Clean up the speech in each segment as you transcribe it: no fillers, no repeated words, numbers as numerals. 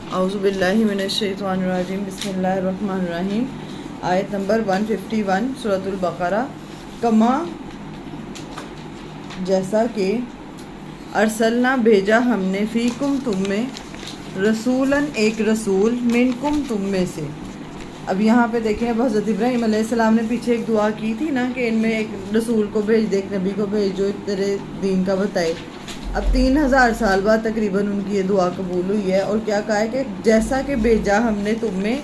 اعوذ باللہ من الشیطان الرجیم بسم اللہ الرحمن الرحیم۔ آیت نمبر 151 سورۃ البقرہ۔ کما جیسا کہ ارسلنا بھیجا ہم نے فیکم تم میں رسولاً ایک رسول منکم تم میں سے۔ اب یہاں پہ دیکھیں اب حضرت ابراہیم علیہ السلام نے پیچھے ایک دعا کی تھی نا کہ ان میں ایک رسول کو بھیج دے، ایک نبی کو بھیج جو تیرے دین کا بتائے۔ اب 3000 سال بعد تقریباً ان کی یہ دعا قبول ہوئی ہے، اور کیا کہا ہے کہ جیسا کہ بھیجا ہم نے تم میں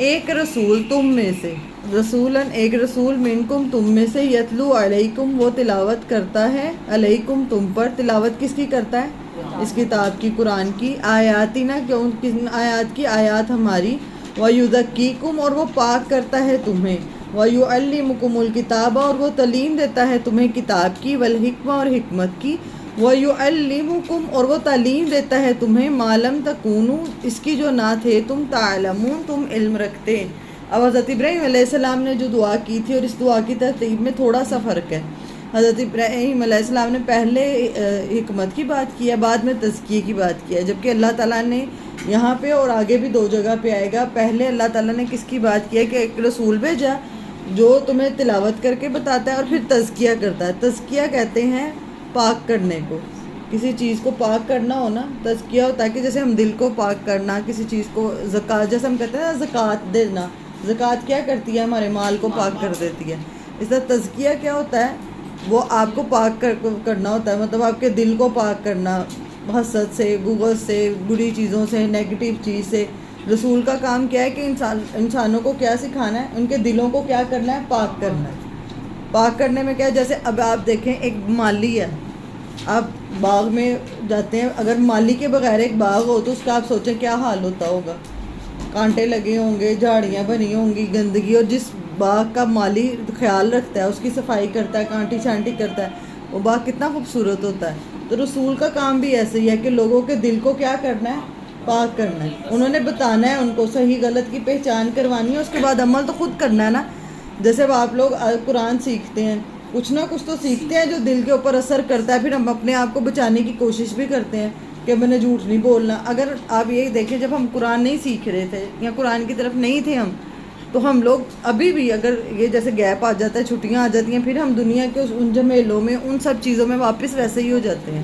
ایک رسول تم میں سے، رسولاً ایک رسول منکم تم میں سے، یتلو علیکم وہ تلاوت کرتا ہے، علیکم تم پر، تلاوت کس کی کرتا ہے؟ اس کتاب کی، قرآن کی، آیاتنا کہ ان کن آیات کی، آیات ہماری، وَيُذَكِّيكُمْ اور وہ پاک کرتا ہے تمہیں، وَيُعَلِّمُكُمُ الْكِتَابَ اور وہ تعلیم دیتا ہے تمہیں کتاب کی، والحکمہ اور حکمت کی، وَيُعَلِّمُكُمْ اور وہ تعلیم دیتا ہے تمہیں مَا لَمْ تَكُونُوا اس کی جو نہ تھے تم تعلمون تم علم رکھتے۔ اب حضرت ابراہیم علیہ السلام نے جو دعا کی تھی اور اس دعا کی ترتیب میں تھوڑا سا فرق ہے۔ حضرت ابراہیم علیہ السلام نے پہلے حکمت کی بات کی ہے، بعد میں تزکیے کی بات کی ہے، جبکہ اللہ تعالیٰ نے یہاں پہ اور آگے بھی 2 جگہ پہ آئے گا، پہلے اللہ تعالیٰ نے کس کی بات کی ہے کہ ایک رسول بھیجا جو تمہیں تلاوت کر کے بتاتا ہے اور پھر تزکیہ کرتا ہے۔ تزکیہ کہتے ہیں پاک کرنے کو، کسی چیز کو پاک کرنا ہو نا، تزکیہ ہوتا ہے کہ جیسے ہم دل کو پاک کرنا، کسی چیز کو زکوٰۃ، جیسے ہم کہتے ہیں نا زکوٰۃ دینا، زکوٰۃ کیا کرتی ہے؟ ہمارے مال کو پاک کر دیتی ہے۔ اس طرح تزکیہ کیا ہوتا ہے؟ وہ آپ کو پاک کرنا ہوتا ہے، مطلب آپ کے دل کو پاک کرنا حسد سے، بغض سے، بری چیزوں سے، نیگیٹو چیز سے۔ رسول کا کام کیا ہے کہ انسانوں کو کیا سکھانا ہے؟ ان کے دلوں کو کیا کرنا ہے؟ پاک کرنا ہے۔ پاک کرنے میں کیا ہے؟ جیسے اب آپ دیکھیں ایک مالی ہے، آپ باغ میں جاتے ہیں، اگر مالی کے بغیر ایک باغ ہو تو اس کا آپ سوچیں کیا حال ہوتا ہوگا؟ کانٹے لگے ہوں گے، جھاڑیاں بنی ہوں گی، گندگی، اور جس باغ کا مالی خیال رکھتا ہے، اس کی صفائی کرتا ہے، کانٹی چھانٹی کرتا ہے، وہ باغ کتنا خوبصورت ہوتا ہے۔ تو رسول کا کام بھی ایسے ہی ہے کہ لوگوں کے دل کو کیا کرنا ہے؟ پاک کرنا ہے۔ انہوں نے بتانا ہے، ان کو صحیح غلط کی پہچان کروانی ہے، اس کے بعد عمل تو خود کرنا ہے نا۔ جیسے اب آپ لوگ قرآن سیکھتے ہیں، کچھ نہ کچھ تو سیکھتے ہیں جو دل کے اوپر اثر کرتا ہے، پھر ہم اپنے آپ کو بچانے کی کوشش بھی کرتے ہیں کہ میں نے جھوٹ نہیں بولنا۔ اگر آپ یہ دیکھیں جب ہم قرآن نہیں سیکھ رہے تھے یا قرآن کی طرف نہیں تھے ہم، تو ہم لوگ ابھی بھی اگر یہ جیسے گیپ آ جاتا ہے، چھٹیاں آ جاتی ہیں، پھر ہم دنیا کے ان جھمیلوں میں، ان سب چیزوں میں واپس ویسے ہی ہو جاتے ہیں۔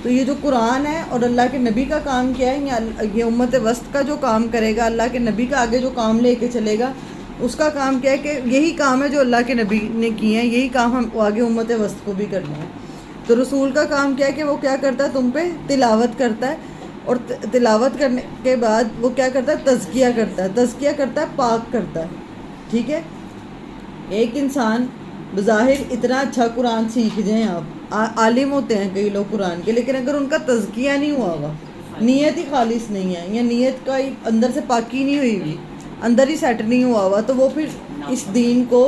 تو یہ جو قرآن ہے اور اللہ کے نبی کا کام کیا ہے، یہ امت وسط کا جو کام کرے گا، اللہ کے نبی کا آگے جو کام لے کے چلے گا، اس کا کام کیا ہے کہ یہی کام ہے جو اللہ کے نبی نے کیے ہیں، یہی کام ہم آگے امت وسط کو بھی کرنا ہے۔ تو رسول کا کام کیا ہے کہ وہ کیا کرتا ہے؟ تم پہ تلاوت کرتا ہے، اور تلاوت کرنے کے بعد وہ کیا کرتا ہے؟ تزکیہ کرتا ہے۔ تزکیہ کرتا ہے، پاک کرتا ہے، ٹھیک ہے؟ ایک انسان بظاہر اتنا اچھا قرآن سیکھ جائیں، آپ عالم ہوتے ہیں کئی لوگ قرآن کے، لیکن اگر ان کا تزکیہ نہیں ہوا ہوا، نیت ہی خالص نہیں ہے، یا نیت کا اندر سے پاکی نہیں ہوئی ہوئی، اندر ہی سیٹ نہیں ہوا ہوا، تو وہ پھر اس دین کو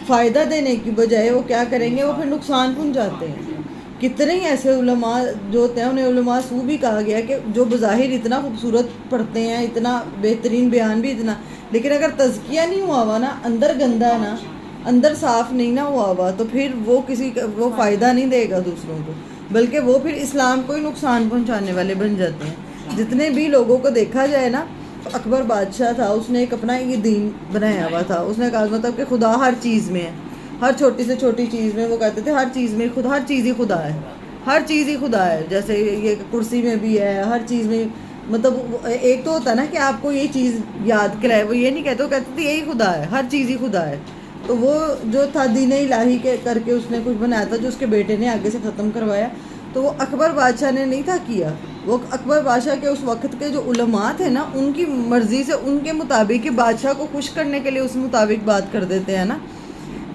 فائدہ دینے کی بجائے وہ کیا کریں گے؟ وہ پھر نقصان پہنچاتے ہیں۔ کتنے ہی ایسے علماء جو ہوتے ہیں، انہیں علماء سو بھی کہا گیا کہ جو بظاہر اتنا خوبصورت پڑھتے ہیں، اتنا بہترین بیان بھی اتنا، لیکن اگر تزکیہ نہیں ہوا ہوا نا، اندر گندا ہے نا، اندر صاف نہیں نہ ہوا ہوا، تو پھر وہ فائدہ نہیں دے گا دوسروں کو، بلکہ وہ پھر اسلام کو ہی نقصان پہنچانے والے بن جاتے ہیں۔ جتنے بھی لوگوں کو دیکھا جائے نا، اکبر بادشاہ تھا، اس نے ایک اپنا یہ دین بنایا ہوا تھا، اس نے کہا مطلب کہ خدا ہر چیز میں ہے، ہر چھوٹی سے چھوٹی چیز میں، وہ کہتے تھے ہر چیز میں ہر چیز ہی خدا ہے، ہر چیز ہی خدا ہے، جیسے یہ کرسی میں بھی ہے، ہر چیز میں، مطلب ایک تو ہوتا ہے نا کہ آپ کو یہ چیز یاد کرائے، وہ یہ نہیں کہتے، وہ کہتے تھے یہی خدا ہے، ہر چیز ہی خدا ہے۔ تو وہ جو تھا دین الہی کے کر کے اس نے کچھ بنایا تھا، جو اس کے بیٹے نے آگے سے ختم کروایا، تو وہ اکبر بادشاہ نے نہیں تھا کیا، وہ اکبر بادشاہ کے اس وقت کے جو علماء تھے نا، ان کی مرضی سے، ان کے مطابق، بادشاہ کو خوش کرنے کے لیے اس مطابق بات کر دیتے ہیں نا۔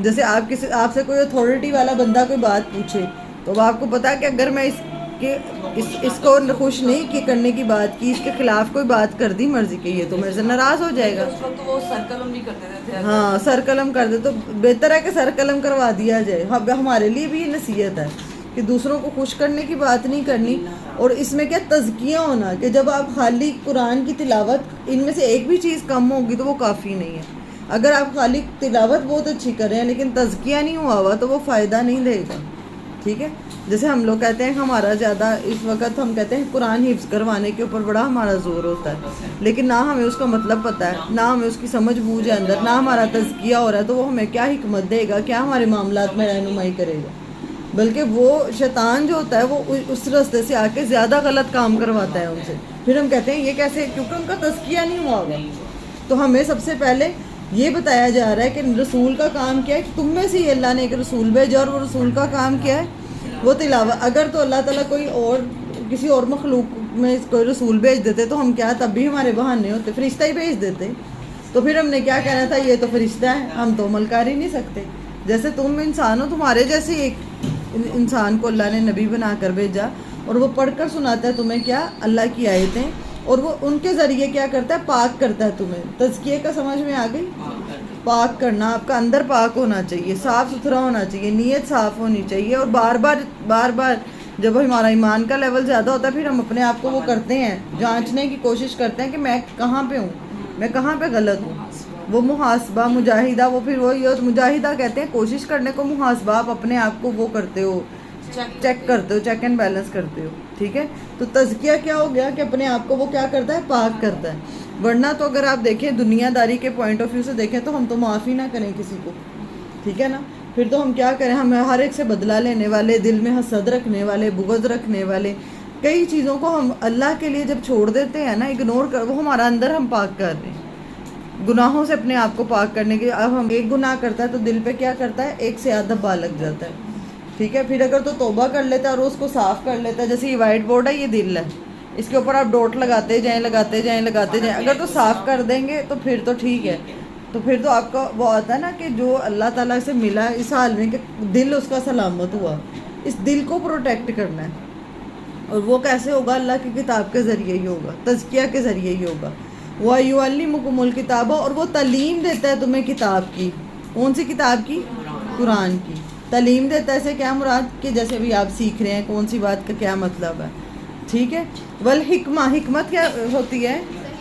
جیسے آپ سے کوئی اتھارٹی والا بندہ کوئی بات پوچھے، تو آپ کو پتا ہے کہ اگر میں اس کو خوش نہیں کرنے کی بات کی، اس کے خلاف کوئی بات کر دی مرضی کے، یہ تو میرے سے ناراض ہو جائے گا۔ اس وقت وہ سر قلم نہیں کرتے تھے، ہاں، سر قلم کر دے تو بہتر ہے کہ سر قلم کروا دیا جائے۔ ہمارے لیے بھی یہ نصیحت ہے کہ دوسروں کو خوش کرنے کی بات نہیں کرنی، اور اس میں کیا تزکیہ ہونا، کہ جب آپ خالی قرآن کی تلاوت، ان میں سے ایک بھی چیز کم ہوگی تو وہ کافی نہیں ہے۔ اگر آپ خالی تلاوت بہت اچھی کر رہے ہیں لیکن تزکیہ نہیں ہوا ہوا تو وہ فائدہ نہیں دے گا۔ ٹھیک ہے. جیسے ہم لوگ کہتے ہیں ہمارا زیادہ اس وقت ہم کہتے ہیں قرآن حفظ کروانے کے اوپر بڑا ہمارا زور ہوتا ہے، لیکن نہ ہمیں اس کا مطلب پتہ ہے، نہ ہمیں اس کی سمجھ بوجھ ہے اندر، نہ ہمارا تزکیہ ہو رہا ہے، تو وہ ہمیں کیا حکمت دے گا، کیا ہمارے معاملات میں رہنمائی کرے گا. بلکہ وہ شیطان جو ہوتا ہے وہ اس راستے سے آ کے زیادہ غلط کام کرواتا ہے ان سے. پھر ہم کہتے ہیں یہ کیسے، کیونکہ ان کا تزکیہ نہیں ہوا ہوگا. تو ہمیں سب سے پہلے یہ بتایا جا رہا ہے کہ رسول کا کام کیا ہے، کہ تم میں سے ہی اللہ نے ایک رسول بھیجا، اور وہ رسول کا کام کیا ہے، وہ تلاوت. اگر تو اللہ تعالیٰ کوئی اور کسی اور مخلوق میں کوئی رسول بھیج دیتے تو ہم کیا، تب بھی ہمارے بہانے ہوتے، فرشتہ ہی بھیج دیتے. تو پھر ہم نے کیا کہنا تھا، یہ تو فرشتہ ہے، ہم تو عمل کر ہی نہیں سکتے. جیسے تم انسان ہو، تمہارے جیسے ایک انسان کو اللہ نے نبی بنا کر بھیجا، اور وہ پڑھ کر سناتا ہے تمہیں کیا، اللہ کی آیتیں، اور وہ ان کے ذریعے کیا کرتا ہے، پاک کرتا ہے تمہیں. تزکیے کا سمجھ میں آ گئی؟ پاک کرنا، آپ کا اندر پاک ہونا چاہیے، صاف ستھرا ہونا چاہیے، نیت صاف ہونی چاہیے. اور بار بار جب ہمارا ایمان کا لیول زیادہ ہوتا ہے پھر ہم اپنے آپ کو وہ کرتے ہیں، جانچنے کی کوشش کرتے ہیں کہ میں کہاں پہ ہوں، میں کہاں پہ غلط ہوں. وہ محاسبہ، مجاہدہ، وہ پھر وہی مجاہدہ کہتے ہیں کوشش کرنے کو، محاسبہ آپ اپنے آپ کو وہ کرتے ہو، چیک کرتے ہو، چیک اینڈ بیلنس کرتے ہو. ٹھیک ہے. تو تزکیہ کیا ہو گیا کہ اپنے آپ کو وہ کیا کرتا ہے، پاک کرتا ہے. ورنہ تو اگر آپ دیکھیں دنیا داری کے پوائنٹ آف ویو سے دیکھیں تو ہم تو معاف ہی نہ کریں کسی کو. ٹھیک ہے نا. پھر تو ہم کیا کریں، ہم ہر ایک سے بدلہ لینے والے، دل میں حسد رکھنے والے، بغض رکھنے والے، کئی چیزوں کو ہم اللہ کے لیے جب چھوڑ دیتے ہیں نا، اگنور کر، وہ ہمارا اندر ہم پاک کر رہے ہیں. گناہوں سے اپنے آپ کو پاک کرنے کے. اب ہم ایک گناہ کرتا ہے تو دل پہ کیا کرتا ہے، ایک سے آدھا دبا لگ جاتا ہے. ٹھیک ہے. پھر اگر تو توبہ کر لیتا ہے اور اس کو صاف کر لیتا ہے، جیسے یہ وائٹ بورڈ ہے، یہ دل ہے، اس کے اوپر آپ ڈوٹ لگاتے جائیں لگاتے جائیں لگاتے جائیں. اگر تو صاف کر دیں گے تو پھر تو ٹھیک ہے. تو پھر تو آپ کا وہ آتا ہے نا کہ جو اللہ تعالیٰ سے ملا اس حال میں کہ دل اس کا سلامت ہوا، اس دل کو پروٹیکٹ کرنا ہے. اور وہ کیسے ہوگا، اللہ کی کتاب کے ذریعے ہی ہوگا، تزکیہ کے ذریعے ہی ہوگا. وَيُعَلِّمُكُمُ الْكِتَابَ، اور وہ تعلیم دیتا ہے تمہیں کتاب کی. کون سی کتاب کی؟ قرآن کی. تعلیم دیتا ہے، سے کیا مراد، کہ جیسے ابھی آپ سیکھ رہے ہیں کون سی بات کا کیا مطلب ہے. ٹھیک ہے. والحکمہ، حکمت کیا ہوتی ہے،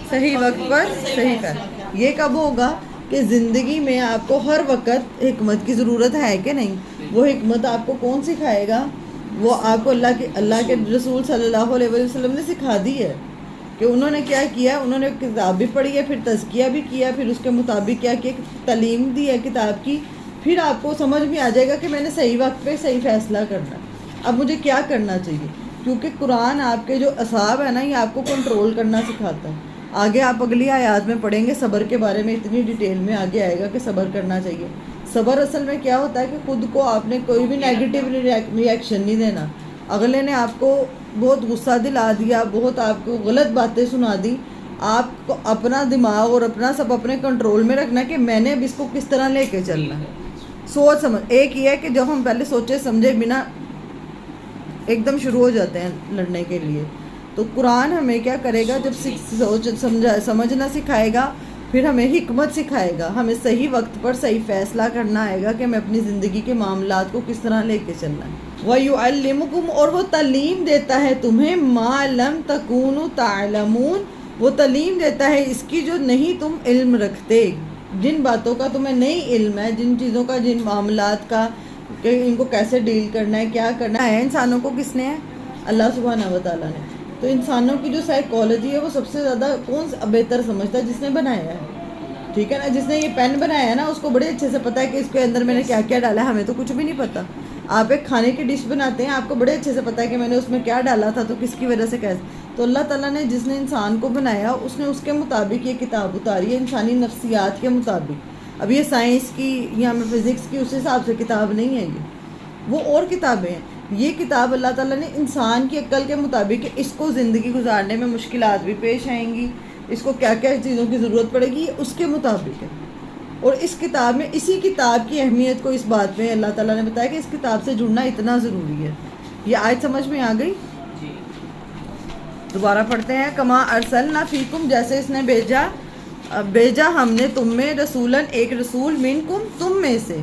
صحیح وقت پر صحیح کر. یہ کب ہوگا کہ زندگی میں آپ کو ہر وقت حکمت کی ضرورت ہے کہ نہیں. وہ حکمت آپ کو کون سکھائے گا، وہ آپ کو اللہ کے رسول صلی اللہ علیہ وسلم نے سکھا دی ہے. کہ انہوں نے کیا کیا، انہوں نے کتاب بھی پڑھی ہے، پھر تزکیہ بھی کیا، پھر اس کے مطابق کیا کیا، تعلیم دی ہے کتاب کی. پھر آپ کو سمجھ میں آ جائے گا کہ میں نے صحیح وقت پہ صحیح فیصلہ کرنا ہے، اب مجھے کیا کرنا چاہیے. کیونکہ قرآن آپ کے جو اعصاب ہے نا، یہ آپ کو کنٹرول کرنا سکھاتا ہے. آگے آپ اگلی آیات میں پڑھیں گے صبر کے بارے میں، اتنی ڈیٹیل میں آگے آئے گا کہ صبر کرنا چاہیے. صبر اصل میں کیا ہوتا ہے کہ خود کو آپ نے کوئی بھی نیگیٹو ریئیکشن نہیں دینا. اگلے نے آپ کو بہت غصہ دلا دیا، بہت آپ کو غلط باتیں سنا دی، آپ کو اپنا دماغ اور اپنا سب اپنے کنٹرول میں رکھنا کہ میں نے اب اس کو کس طرح لے کے چلنا ہے. سوچ سمجھ. ایک یہ ہے کہ جب ہم پہلے سوچے سمجھے بنا ایک دم شروع ہو جاتے ہیں لڑنے کے لیے، تو قرآن ہمیں کیا کرے گا، جب سمجھنا سکھائے گا، پھر ہمیں حکمت سکھائے گا، ہمیں صحیح وقت پر صحیح فیصلہ کرنا آئے گا کہ میں اپنی زندگی کے معاملات کو کس طرح لے کے چلنا ہے. وَيُعَلِّمُكُمْ، اور وہ تعلیم دیتا ہے تمہیں، مَا لَمْ تَكُونُوا تَعْلَمُونَ، وہ تعلیم دیتا ہے اس کی جو نہیں تم علم رکھتے، جن باتوں کا تمہیں نہیں علم ہے، جن چیزوں کا، جن معاملات کا، کہ ان کو کیسے ڈیل کرنا ہے، کیا کرنا ہے. انسانوں کو کس نے ہے، اللہ سبحانہ و تعالیٰ نے. تو انسانوں کی جو سائیکالوجی ہے وہ سب سے زیادہ کون بہتر سمجھتا ہے، جس نے بنایا ہے. ٹھیک ہے نا. جس نے یہ پین بنایا ہے نا، اس کو بڑے اچھے سے پتہ ہے کہ اس کے اندر میں نے کیا کیا ڈالا ہے. ہمیں تو کچھ بھی نہیں پتہ. آپ ایک کھانے کی ڈش بناتے ہیں، آپ کو بڑے اچھے سے پتہ ہے کہ میں نے اس میں کیا ڈالا تھا، تو کس کی وجہ سے کیسے. تو اللہ تعالیٰ نے جس نے انسان کو بنایا، اس نے اس کے مطابق یہ کتاب اتاری ہے، انسانی نفسیات کے مطابق. اب یہ سائنس کی یا فزکس کی اس حساب سے کتاب نہیں ہے، یہ وہ اور کتابیں ہیں. یہ کتاب اللہ تعالیٰ نے انسان کی عقل کے مطابق، اس کو زندگی گزارنے میں مشکلات بھی پیش آئیں گی، اس کو کیا کیا چیزوں کی ضرورت پڑے گی، اس کے مطابق ہے. اور اس کتاب میں، اسی کتاب کی اہمیت کو اس بات میں اللہ تعالیٰ نے بتایا کہ اس کتاب سے جڑنا اتنا ضروری ہے. یہ آیت سمجھ میں آ گئی؟ دوبارہ پڑھتے ہیں. کما ارسلنا فیکم، جیسے اس نے بھیجا ہم نے تم میں، رسولن ایک رسول، منکم تم میں سے،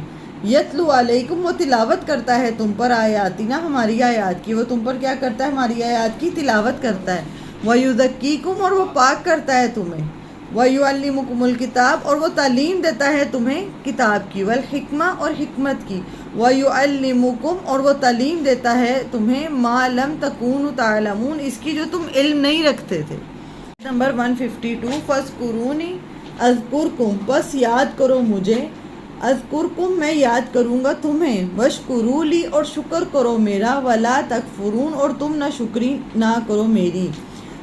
یتلو علیکم، وہ تلاوت کرتا ہے تم پر، آیاتنا ہماری آیات کی. وہ تم پر کیا کرتا ہے، ہماری آیات کی تلاوت کرتا ہے. وَيُزَكِّيكُمْ، اور وہ پاک کرتا ہے تمہیں. وَيُعَلِّمُكُمُ الْكِتَابَ اور وہ تعلیم دیتا ہے تمہیں کتاب کی، والحکمہ اور حکمت کی، وَيُعَلِّمُكُمْ اور وہ تعلیم دیتا ہے تمہیں مَا لَمْ تَكُونُوا تَعْلَمُونَ اس کی جو تم علم نہیں رکھتے تھے۔ نمبر 152 فَاذْكُرُونِی اذکرکم پس یاد کرو مجھے، اذکرکم میں یاد کروں گا تمہیں، واشکروا لی اور شکر کرو میرا، ولا تکفرون اور تم نہ شکری نہ کرو میری۔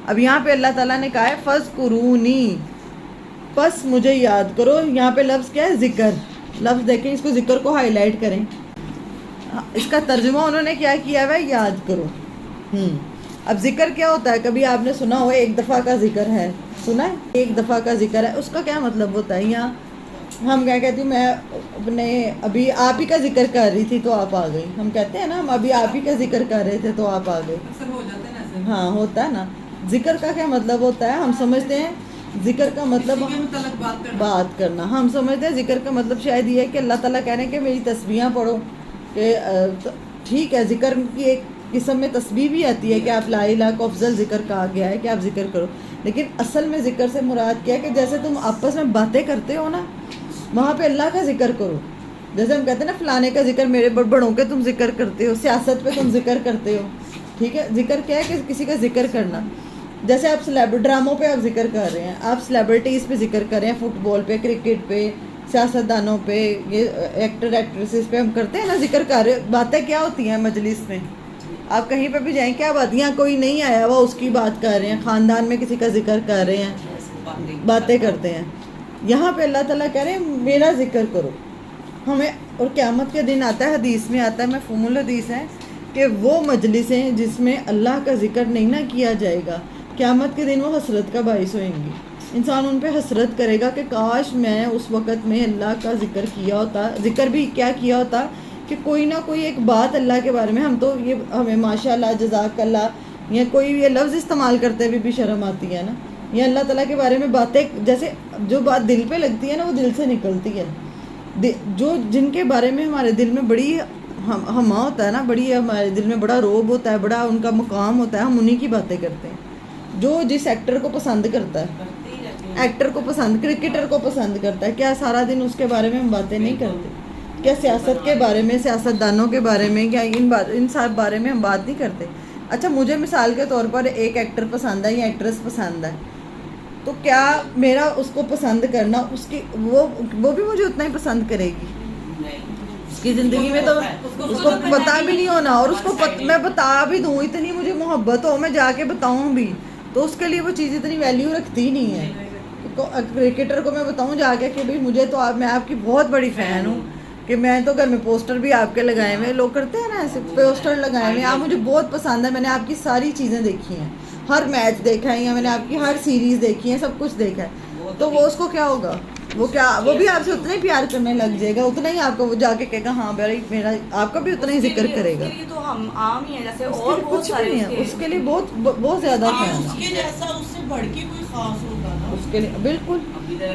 اب یہاں پہ اللہ تعالیٰ نے کہا ہے فَاذْكُرُونِی پس مجھے یاد کرو، یہاں پہ لفظ کیا ہے؟ ذکر۔ لفظ دیکھیں، اس کو ذکر کو ہائی لائٹ کریں، اس کا ترجمہ انہوں نے کیا کیا ہے؟ یاد کرو۔ اب ذکر کیا ہوتا ہے؟ کبھی آپ نے سنا ہو ایک دفعہ کا ذکر ہے، سنا ہے؟ ایک دفعہ کا ذکر ہے، اس کا کیا مطلب ہوتا ہے؟ یہاں ہم کیا کہتی ہوں، میں اپنے ابھی آپ ہی کا ذکر کر رہی تھی تو آپ آ گئی، ہم کہتے ہیں نا ہم ابھی آپ ہی کا ذکر کر رہے تھے تو آپ آ گئے، اکثر ہو جاتے ہیں نا ایسے۔ ہاں ہوتا ہے نا۔ ذکر کا کیا مطلب ہوتا ہے؟ ہم سمجھتے ہیں ذکر کا مطلب کسی کے متعلق بات کرنا، ہم سمجھتے ہیں ذکر کا مطلب شاید یہ ہے کہ اللہ تعالیٰ کہہ رہے ہیں کہ میری تسبیحاں پڑھو، کہ ٹھیک ہے ذکر کی ایک قسم میں تسبیح بھی آتی ہے کہ آپ لا الہ کو افضل ذکر کہا گیا ہے کہ آپ ذکر کرو، لیکن اصل میں ذکر سے مراد کیا ہے کہ جیسے تم آپس میں باتیں کرتے ہو نا، وہاں پہ اللہ کا ذکر کرو۔ جیسے ہم کہتے ہیں نا فلانے کا ذکر، میرے بڑوں کے تم ذکر کرتے ہو، سیاست پہ تم ذکر کرتے ہو، ٹھیک ہے؟ ذکر کیا ہے کہ کسی کا ذکر کرنا۔ جیسے آپ ڈراموں پہ آپ ذکر کر رہے ہیں، آپ سیلیبریٹیز پہ ذکر کر رہے ہیں، فٹ بال پہ، کرکٹ پہ، سیاست دانوں پہ، یہ ایکٹر ایکٹریسز پہ ہم کرتے ہیں نا ذکر کر رہے۔ باتیں کیا ہوتی ہیں مجلس میں؟ آپ کہیں پہ بھی جائیں، کیا بات، یہاں کوئی نہیں آیا ہوا اس کی بات کر رہے ہیں، خاندان میں کسی کا ذکر کر رہے ہیں، باتیں کرتے ہیں۔ یہاں پہ اللہ تعالیٰ کہہ رہے ہیں میرا ذکر کرو ہمیں۔ اور قیامت کے دن آتا ہے، حدیث میں آتا ہے، مفہوم الحدیث ہے کہ وہ مجلسیں جس میں اللہ کا ذکر نہیں نہ کیا جائے گا، قیامت کے دن وہ حسرت کا باعث ہوئیں گی۔ انسان ان پہ حسرت کرے گا کہ کاش میں اس وقت میں اللہ کا ذکر کیا ہوتا، ذکر بھی کیا کیا ہوتا کہ کوئی نہ کوئی ایک بات اللہ کے بارے میں، ہم تو یہ ہمیں ماشاء اللہ جزاک اللہ یا کوئی یہ لفظ استعمال کرتے ہوئے بھی شرم آتی ہے نا، یا اللہ تعالیٰ کے بارے میں باتیں، جیسے جو بات دل پہ لگتی ہے نا وہ دل سے نکلتی ہے، جو جن کے بارے میں ہمارے دل میں بڑی ہما ہوتا ہے نا، بڑی ہمارے دل میں بڑا روب ہوتا ہے، بڑا ان کا مقام ہوتا ہے، ہم انہی کی باتیں کرتے ہیں۔ جو جس ایکٹر کو پسند کرتا ہے، ایکٹر کو پسند، کرکٹر کو پسند کرتا ہے، کیا سارا دن اس کے بارے میں ہم باتیں نہیں کرتے؟ کیا سیاست کے بارے میں، سیاست دانوں کے بارے میں، کیا ان سب بارے میں ہم بات نہیں کرتے؟ اچھا مجھے مثال کے طور پر ایک ایکٹر پسند ہے یا ایکٹریس پسند ہے، تو کیا میرا اس کو پسند کرنا، اس کی وہ بھی مجھے اتنا ہی پسند کرے گی؟ اس کی زندگی میں تو اس کو پتہ بھی نہیں ہونا، اور اس کو میں بتا بھی دوں، اتنی مجھے محبت ہو، میں جا کے بتاؤں بھی، تو اس کے لیے وہ چیز اتنی ویلیو رکھتی نہیں ہے۔ کرکٹر کو میں بتاؤں جا کے کہ بھائی مجھے تو میں آپ کی بہت بڑی فین ہوں، کہ میں تو گھر میں پوسٹر بھی آپ کے لگائے ہوئے، لوگ کرتے ہیں نا ایسے پوسٹر لگائے ہوئے، آپ مجھے بہت پسند ہے، میں نے آپ کی ساری چیزیں دیکھی ہیں، ہر میچ دیکھا ہے، یا میں نے آپ کی ہر سیریز دیکھی ہے، سب کچھ دیکھا ہے، تو وہ اس کو کیا ہوگا؟ وہ بھی آپ سے اتنا ہی پیار کرنے لگ جائے گا، اتنا ہی آپ کو وہ جا کے کہے گا ہاں بھائی میرا، آپ کا بھی اتنا ہی ذکر کرے گا۔ اس کے لیے تو ہم عام ہی ہیں، جیسے اور بہت کچھ سارے نہیں ہے، اس کے لیے بہت زیادہ فین اس کے جیسا اس سے بڑھ کے کوئی خاص ہوگا نا اس کے لیے، بالکل۔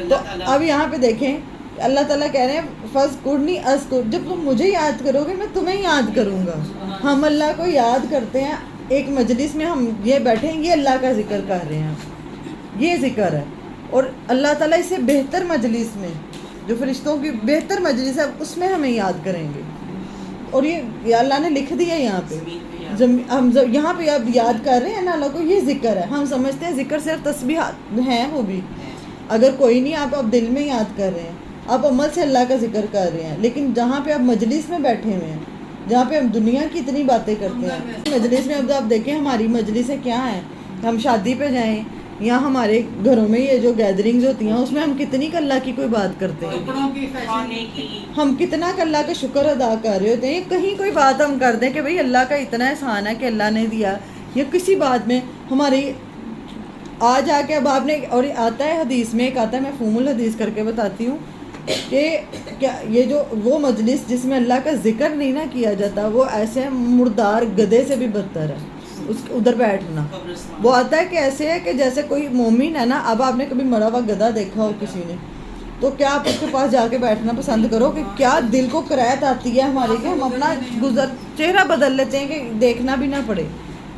تو اب یہاں پہ دیکھیں اللہ تعالیٰ کہہ رہے ہیں فَاذْكُرْنِی أَذْكُرْ، جب تم مجھے یاد کرو گے میں تمہیں یاد کروں گا۔ ہم اللہ کو یاد کرتے ہیں، ایک مجلس میں ہم یہ بیٹھے ہیں، یہ اللہ کا ذکر کر رہے ہیں، یہ ذکر ہے، اور اللہ تعالیٰ اسے بہتر مجلس میں، جو فرشتوں کی بہتر مجلس ہے اس میں ہمیں یاد کریں گے، اور یہ اللہ نے لکھ دیا یہاں پہ، ہم یہاں پہ اب یاد کر رہے ہیں نا اللہ کو، یہ ذکر ہے۔ ہم سمجھتے ہیں ذکر صرف تسبیحات ہیں، وہ بھی اگر کوئی نہیں، آپ اب دل میں یاد کر رہے ہیں، آپ عمل سے اللہ کا ذکر کر رہے ہیں، لیکن جہاں پہ آپ مجلس میں بیٹھے ہوئے ہیں، جہاں پہ ہم دنیا کی اتنی باتیں کرتے ہیں، مجلس میں اب آپ دیکھیں ہماری مجلسیں کیا ہیں، ہم شادی پہ جائیں یا ہمارے گھروں میں یہ جو گیدرنگز ہوتی ہیں اس میں ہم کتنی کہ اللہ کی کوئی بات کرتے ہیں، کپڑوں کی فیشن کی، ہم کتنا کہ اللہ کا شکر ادا کر رہے ہوتے ہیں، کہیں کوئی بات ہم کر دیں کہ بھئی اللہ کا اتنا احسان ہے کہ اللہ نے دیا، یا کسی بات میں ہماری آ جا کے اب آپ نے، اور آتا ہے حدیث میں ایک آتا ہے، میں مفہوم الحدیث کر کے بتاتی ہوں کہ کیا یہ جو وہ مجلس جس میں اللہ کا ذکر نہیں نہ کیا جاتا، وہ ایسے مردار گدھے سے بھی بدتر ہے اس ادھر بیٹھنا۔ وہ آتا ہے کہ ایسے ہے کہ جیسے کوئی مومن ہے نا، اب آپ نے کبھی مرا ہوا گدھا دیکھا ہو کسی نے، تو کیا آپ اس کے پاس جا کے بیٹھنا پسند کرو کہ کیا دل کو کرایت آتی ہے ہماری کہ ہم اپنا چہرہ بدل لیتے ہیں کہ دیکھنا بھی نہ پڑے،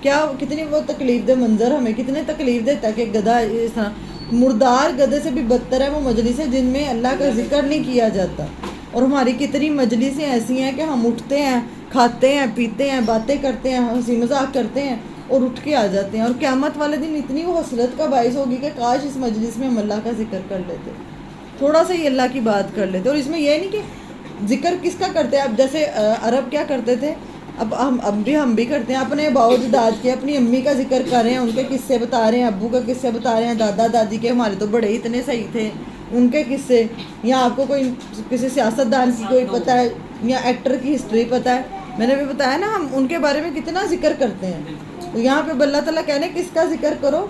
کیا کتنی وہ تکلیف دہ منظر ہمیں کتنے تکلیف دیتا ہے کہ گدھا اس طرح، مردار گدھے سے بھی بدتر ہے وہ مجلس ہے جن میں اللہ کا ذکر نہیں کیا جاتا. اور ہماری کتنی مجلسیں ایسی ہیں کہ ہم اٹھتے ہیں، کھاتے ہیں، پیتے ہیں، باتیں کرتے ہیں، ہنسی مذاق کرتے ہیں اور اٹھ کے آ جاتے ہیں. اور قیامت والے دن اتنی وہ حسرت کا باعث ہوگی کہ کاش اس مجلس میں ہم اللہ کا ذکر کر لیتے، تھوڑا سا ہی اللہ کی بات کر لیتے. اور اس میں یہ نہیں کہ ذکر کس کا کرتے ہیں. اب جیسے عرب کیا کرتے تھے، اب ہم بھی کرتے ہیں، اپنے باؤ جداد کے، اپنی امی کا ذکر کر رہے ہیں، ان کے قصے بتا رہے ہیں، ابو کا قصے بتا رہے ہیں، دادا دادی کے ہمارے تو بڑے اتنے صحیح تھے ان کے قصے، یا آپ کو کوئی کسی سیاستدان کی کوئی پتہ ہے یا ایکٹر کی ہسٹری پتہ ہے. میں نے بھی بتایا نا، ہم ان کے بارے میں کتنا ذکر کرتے ہیں. تو یہاں پہ اللہ تعالیٰ کہنے کس کا ذکر کرو،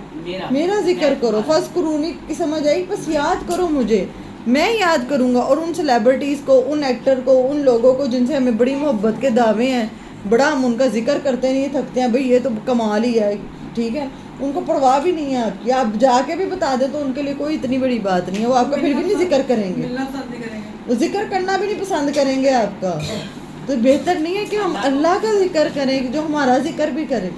میرا ذکر کرو. فذکرونی کی سمجھ آئی، بس یاد کرو مجھے، میں یاد کروں گا. اور ان سیلیبریٹیز کو، ان ایکٹر کو، ان لوگوں کو جن سے ہمیں بڑی محبت کے دعوے ہیں، بڑا ہم ان کا ذکر کرتے نہیں تھکتے ہیں، بھئی یہ تو کمال ہی ہے، ٹھیک ہے، ان کو پرواہ بھی نہیں ہے آپ کی. آپ جا کے بھی بتا دیں تو ان کے لیے کوئی اتنی بڑی بات نہیں ہے، وہ آپ کا پھر بھی نہیں ذکر کریں گے، ملنا پسند نہیں کریں گے. وہ ذکر کرنا بھی نہیں پسند کریں گے آپ کا. تو بہتر نہیں ہے کہ ہم اللہ کا ذکر کریں، جو ہمارا ذکر بھی کرے.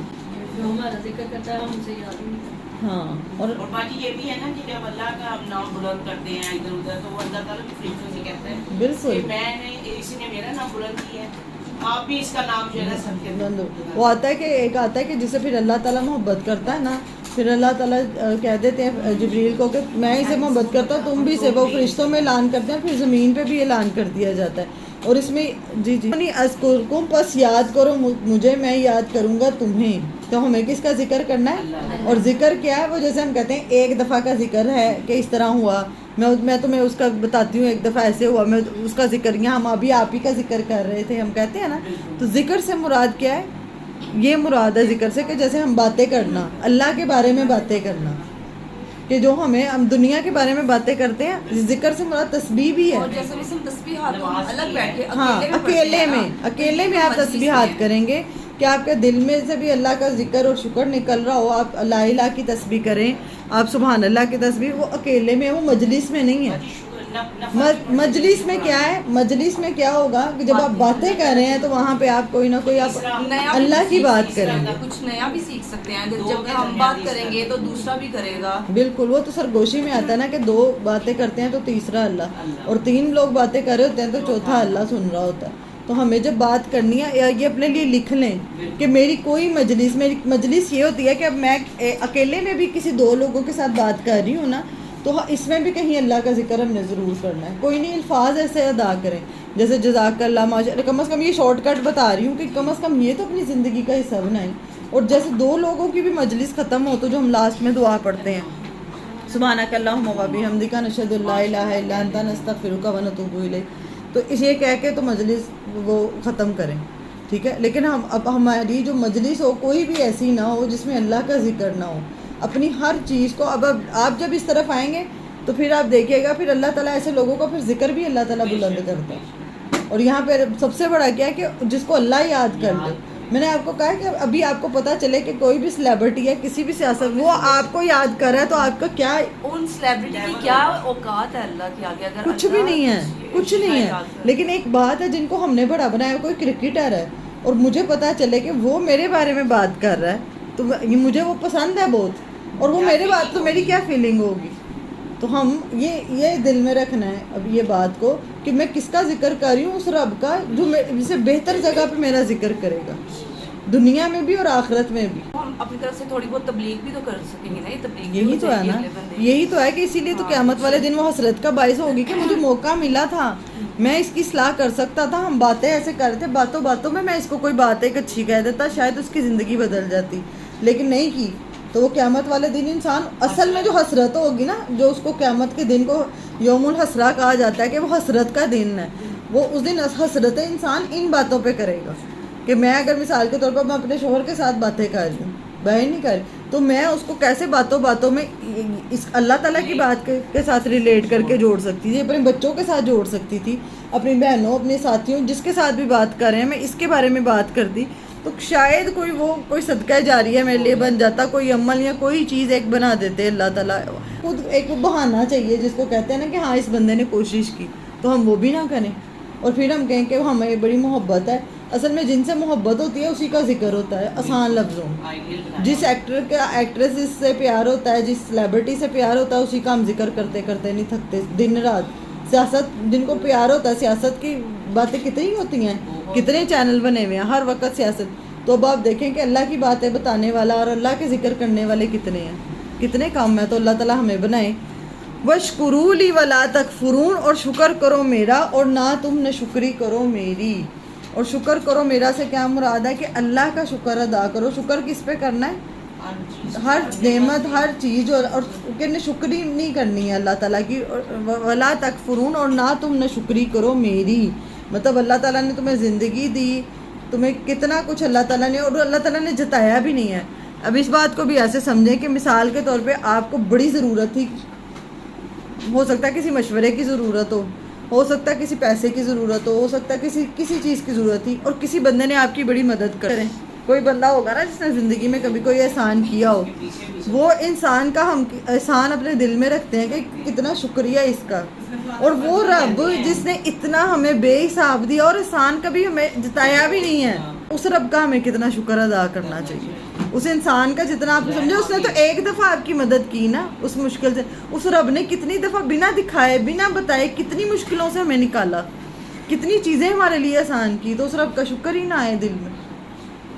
جو ہمارا ذکر کرتا ہے ہم اسے یاد نہیں کرتے. ہاں. اور باقی یہ بھی ہے نا کہ جب اللہ کا ہم نام بلند کرتے ہیں ادھر ادھر تو وہ اللہ تعالیٰ بھی فرشتوں سے کہتا ہے بالکل کہ میں نے، اس نے میرا نام بلند کیا ہے، آپ بھی اس کا نام جو ہے نا سب کے وہ آتا ہے کہ ایک آتا ہے کہ جسے پھر اللہ تعالیٰ محبت کرتا ہے نا، پھر اللہ تعالیٰ کہہ دیتے ہیں جبریل کو کہ میں اسے محبت کرتا ہوں، تم بھی اسے. وہ فرشتوں میں اعلان کرتے ہیں، پھر زمین پہ بھی اعلان کر دیا جاتا ہے. اور اس میں جی اذکرکم، پس یاد کرو مجھے، میں یاد کروں گا تمہیں. تو ہمیں کس کا ذکر کرنا ہے؟ اور ذکر کیا ہے؟ وہ جیسے ہم کہتے ہیں ایک دفعہ کا ذکر ہے کہ اس طرح ہوا، میں تمہیں اس کا بتاتی ہوں، ایک دفعہ ایسے ہوا، میں اس کا ذکر، یہاں ہم ابھی آپ ہی کا ذکر کر رہے تھے، ہم کہتے ہیں نا. تو ذکر سے مراد کیا ہے؟ یہ مراد ہے ذکر سے کہ جیسے ہم باتیں کرنا، اللہ کے بارے میں باتیں کرنا، کہ جو ہم دنیا کے بارے میں باتیں کرتے ہیں. ذکر سے مراد تسبیح بھی ہے. اور جیسے بھی ہم تسبیحات کو الگ بیٹھ کے ہاں، اکیلے میں آپ تسبیحات کریں گے کہ آپ کے دل میں سے بھی اللہ کا ذکر اور شکر نکل رہا ہو. آپ لا الہ کی تسبیح کریں، آپ سبحان اللہ کی تسبیح، وہ اکیلے میں، وہ مجلس میں نہیں ہے. مجلس میں کیا ہے؟ مجلس میں کیا ہوگا کہ جب آپ باتیں کر رہے ہیں تو وہاں پہ آپ کوئی نہ کوئی آپ اللہ کی بات کریں گے. کچھ نیا بھی سیکھ سکتے ہیں. جب ہم بات کریں گے تو دوسرا بھی کرے گا. بالکل. وہ تو سرگوشی میں آتا ہے نا کہ دو باتیں کرتے ہیں تو تیسرا اللہ، اور تین لوگ باتیں کر رہے ہوتے ہیں تو چوتھا اللہ سن رہا ہوتا ہے. تو ہمیں جب بات کرنی ہے، یہ اپنے لیے لکھ لیں کہ میری مجلس یہ ہوتی ہے کہ اب میں اکیلے میں بھی کسی دو لوگوں کے ساتھ بات کر رہی ہوں نا، تو اس میں بھی کہیں اللہ کا ذکر ہم نے ضرور کرنا ہے. کوئی نہیں، الفاظ ایسے ادا کریں جیسے جزاک اللہ، ماشاءاللہ، کم از کم یہ شارٹ کٹ بتا رہی ہوں کہ کم از کم یہ تو اپنی زندگی کا حصہ بنائیں. اور جیسے دو لوگوں کی بھی مجلس ختم ہو تو جو ہم لاسٹ میں دعا پڑھتے ہیں، سبحانک اللہم و بحمدک نشہد ان لا الہ الا انت نستغفرک و نتوب الیک، تو یہ کہہ کے تو مجلس وہ ختم کریں، ٹھیک ہے. لیکن اب ہماری جو مجلس ہو کوئی بھی ایسی نہ ہو جس میں اللہ کا ذکر نہ ہو. اپنی ہر چیز کو اب آپ جب اس طرف آئیں گے تو پھر آپ دیکھیے گا، پھر اللہ تعالیٰ ایسے لوگوں کا پھر ذکر بھی اللہ تعالیٰ بلند کرتا ہے. اور یہاں پہ سب سے بڑا کیا ہے کہ جس کو اللہ یاد کر لے. میں نے آپ کو کہا کہ ابھی آپ کو پتہ چلے کہ کوئی بھی سیلیبریٹی ہے، کسی بھی سیاست، وہ آپ کو یاد کر رہا ہے تو آپ کا کیا، ان سیلیبریٹی کی کیا اوقات ہے اللہ کے آگے؟ اگر کچھ بھی نہیں ہے، کچھ نہیں ہے. لیکن ایک بات ہے، جن کو ہم نے بڑا بنایا، کوئی کرکٹر ہے اور مجھے پتہ چلے کہ وہ میرے بارے میں بات کر رہا ہے تو مجھے وہ پسند ہے بہت، اور وہ میرے بات، تو میری کیا فیلنگ ہوگی. تو ہم یہ دل میں رکھنا ہے اب یہ بات کو کہ میں کس کا ذکر کر رہی ہوں، اس رب کا جو سے بہتر جگہ پہ میرا ذکر کرے گا، دنیا میں بھی اور آخرت میں بھی. ہم اپنی طرف سے تھوڑی بہت تبلیغ بھی تو کر سکیں گے نا. یہ تبلیغ یہی تو ہے نا، یہی تو ہے کہ اسی لیے تو قیامت والے دن وہ حسرت کا باعث ہوگی کہ مجھے موقع ملا تھا، میں اس کی اصلاح کر سکتا تھا. ہم باتیں ایسے کر رہے تھے، باتوں میں اس کو کوئی بات ایک اچھی کہہ دیتا، شاید اس کی زندگی بدل جاتی، لیکن نہیں کی. تو وہ قیامت والے دن انسان اصل میں جو حسرت ہوگی نا، جو اس کو قیامت کے دن کو یوم الحسرہ کہا جاتا ہے کہ وہ حسرت کا دن ہے، وہ اس دن حسرت انسان ان باتوں پہ کرے گا کہ میں اگر مثال کے طور پر میں اپنے شوہر کے ساتھ باتیں کر رہی ہوں، بہن نہیں کر رہی، تو میں اس کو کیسے باتوں میں اس اللہ تعالیٰ کی بات کے ساتھ ریلیٹ کر کے جوڑ سکتی تھی، اپنے بچوں کے ساتھ جوڑ سکتی تھی، اپنی بہنوں، اپنے ساتھیوں، جس کے ساتھ بھی بات کر رہے ہیں، میں اس کے بارے میں بات کر دی تو شاید کوئی صدقہ جاریہ میرے لیے بن جاتا، کوئی عمل یا کوئی چیز ایک بنا دیتے اللہ تعالیٰ. خود ایک بہانہ چاہیے جس کو کہتے ہیں نا کہ ہاں اس بندے نے کوشش کی، تو ہم وہ بھی نہ کریں اور پھر ہم کہیں کہ ہمیں بڑی محبت ہے اصل میں جن سے محبت ہوتی ہے اسی کا ذکر ہوتا ہے آسان لفظوں میں. آئیڈیل بنایا. جس ایکٹر کا ایکٹریس سے پیار ہوتا ہے، جس سلیبریٹی سے پیار ہوتا ہے، اسی کا ہم ذکر کرتے کرتے نہیں تھکتے دن رات. سیاست جن کو پیار ہوتا ہے، سیاست کی باتیں کتنی ہوتی ہیں، کتنے چینل بنے ہوئے ہیں ہر وقت سیاست. تو اب آپ دیکھیں کہ اللہ کی باتیں بتانے والا اور اللہ کے ذکر کرنے والے کتنے ہیں، کتنے کام ہیں. تو اللہ تعالیٰ ہمیں بنائے. وَاشْكُرُوا لِي وَلَا تَكْفُرُونَ، اور شکر کرو میرا اور نہ تم ناشکری کرو میری. اور شکر کرو میرا سے کیا مراد ہے کہ اللہ کا شکر ادا کرو. شکر کس پہ کرنا ہے؟ ہر نعمت، ہر چیز. اور کہ شکری نہیں کرنی ہے اللہ تعالیٰ کی. وَلَا تَكْفُرُونَ، اور نہ تم ناشکری کرو میری. مطلب اللہ تعالیٰ نے تمہیں زندگی دی، تمہیں کتنا کچھ اللہ تعالیٰ نے، اور اللہ تعالیٰ نے جتایا بھی نہیں ہے. اب اس بات کو بھی ایسے سمجھیں کہ مثال کے طور پہ آپ کو بڑی ضرورت تھی، ہو سکتا ہے کسی مشورے کی ضرورت ہو سکتا ہے کسی پیسے کی ضرورت ہو سکتا ہے کسی چیز کی ضرورت تھی، اور کسی بندے نے آپ کی بڑی مدد کرے. کوئی بندہ ہوگا نا جس نے زندگی میں کبھی کوئی احسان کیا ہو، وہ انسان کا ہم احسان اپنے دل میں رکھتے ہیں کہ کتنا شکریہ اس کا. اور وہ رب جس نے اتنا ہمیں بے حساب دیا اور احسان کبھی ہمیں جتایا بھی نہیں ہے، اس رب کا ہمیں کتنا شکر ادا کرنا چاہیے. اس انسان کا جتنا آپ سمجھے، اس نے تو ایک دفعہ آپ کی مدد کی نا اس مشکل سے. اس رب نے کتنی دفعہ بنا دکھائے بنا بتائے کتنی مشکلوں سے ہمیں نکالا، کتنی چیزیں ہمارے لیے آسان کی. تو اس رب کا شکر ہی نہ آئے دل میں.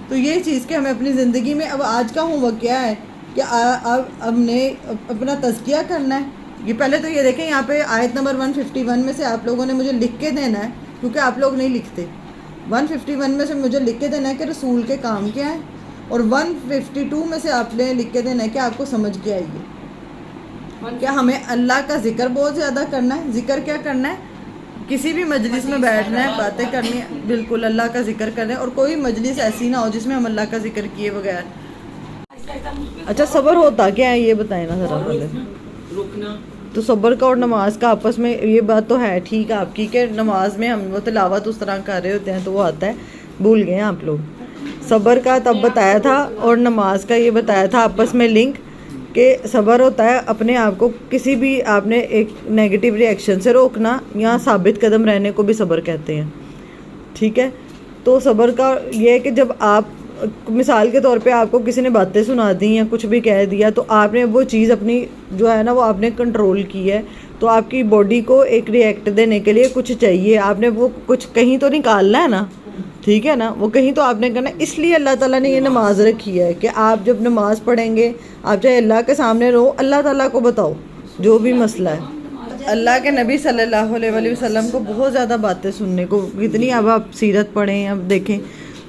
تو یہ چیز کہ ہمیں اپنی زندگی میں اب آج کا ہوم ورک کیا ہے کہ اب ہم نے اپنا تزکیہ کرنا ہے. یہ پہلے تو یہ دیکھیں یہاں پہ آیت نمبر 151 میں سے آپ لوگوں نے مجھے لکھ کے دینا ہے، کیونکہ آپ لوگ نہیں لکھتے. 151 میں سے مجھے لکھ کے دینا ہے کہ رسول کے کام کیا ہے، اور 152 میں سے آپ نے لکھ کے دینا ہے کہ آپ کو سمجھ کے آئیے. کیا ہمیں اللہ کا ذکر بہت زیادہ کرنا ہے. ذکر کیا کرنا ہے؟ کسی بھی مجلس میں بیٹھنا ہے، باتیں کرنی ہے، بالکل اللہ کا ذکر کرنا ہے. اور کوئی مجلس ایسی نہ ہو جس میں ہم اللہ کا ذکر کیے بغیر. اچھا صبر ہوتا کیا ہے یہ بتائیں نا ذرا پہلے. رکنا. تو صبر کا اور نماز کا آپس میں یہ بات تو ہے ٹھیک ہے آپ کی کہ نماز میں ہم وہ تلاوت اس طرح کر رہے ہوتے ہیں تو وہ آتا ہے، بھول گئے ہیں آپ لوگ. صبر کا تب بتایا تھا اور نماز کا یہ بتایا تھا آپس میں لنک، کہ صبر ہوتا ہے اپنے آپ کو کسی بھی آپ نے ایک نیگیٹو ری ایکشن سے روکنا، یا ثابت قدم رہنے کو بھی صبر کہتے ہیں. ٹھیک ہے. تو صبر کا یہ ہے کہ جب آپ مثال کے طور پہ آپ کو کسی نے باتیں سنا دی یا کچھ بھی کہہ دیا تو آپ نے وہ چیز اپنی جو ہے نا وہ آپ نے کنٹرول کی ہے. تو آپ کی باڈی کو ایک ری ایکٹ دینے کے لیے کچھ چاہیے، آپ نے وہ کچھ کہیں تو نکالنا ہے نا. ٹھیک ہے نا، وہ کہیں تو آپ نے کرنا. اس لیے اللہ تعالیٰ نے یہ نماز رکھی ہے کہ آپ جب نماز پڑھیں گے آپ چاہے اللہ کے سامنے رہو، اللہ تعالیٰ کو بتاؤ جو بھی مسئلہ ہے. اللہ کے نبی صلی اللہ علیہ وآلہ وسلم کو بہت زیادہ باتیں سننے کو کتنی. اب آپ سیرت پڑھیں، اب دیکھیں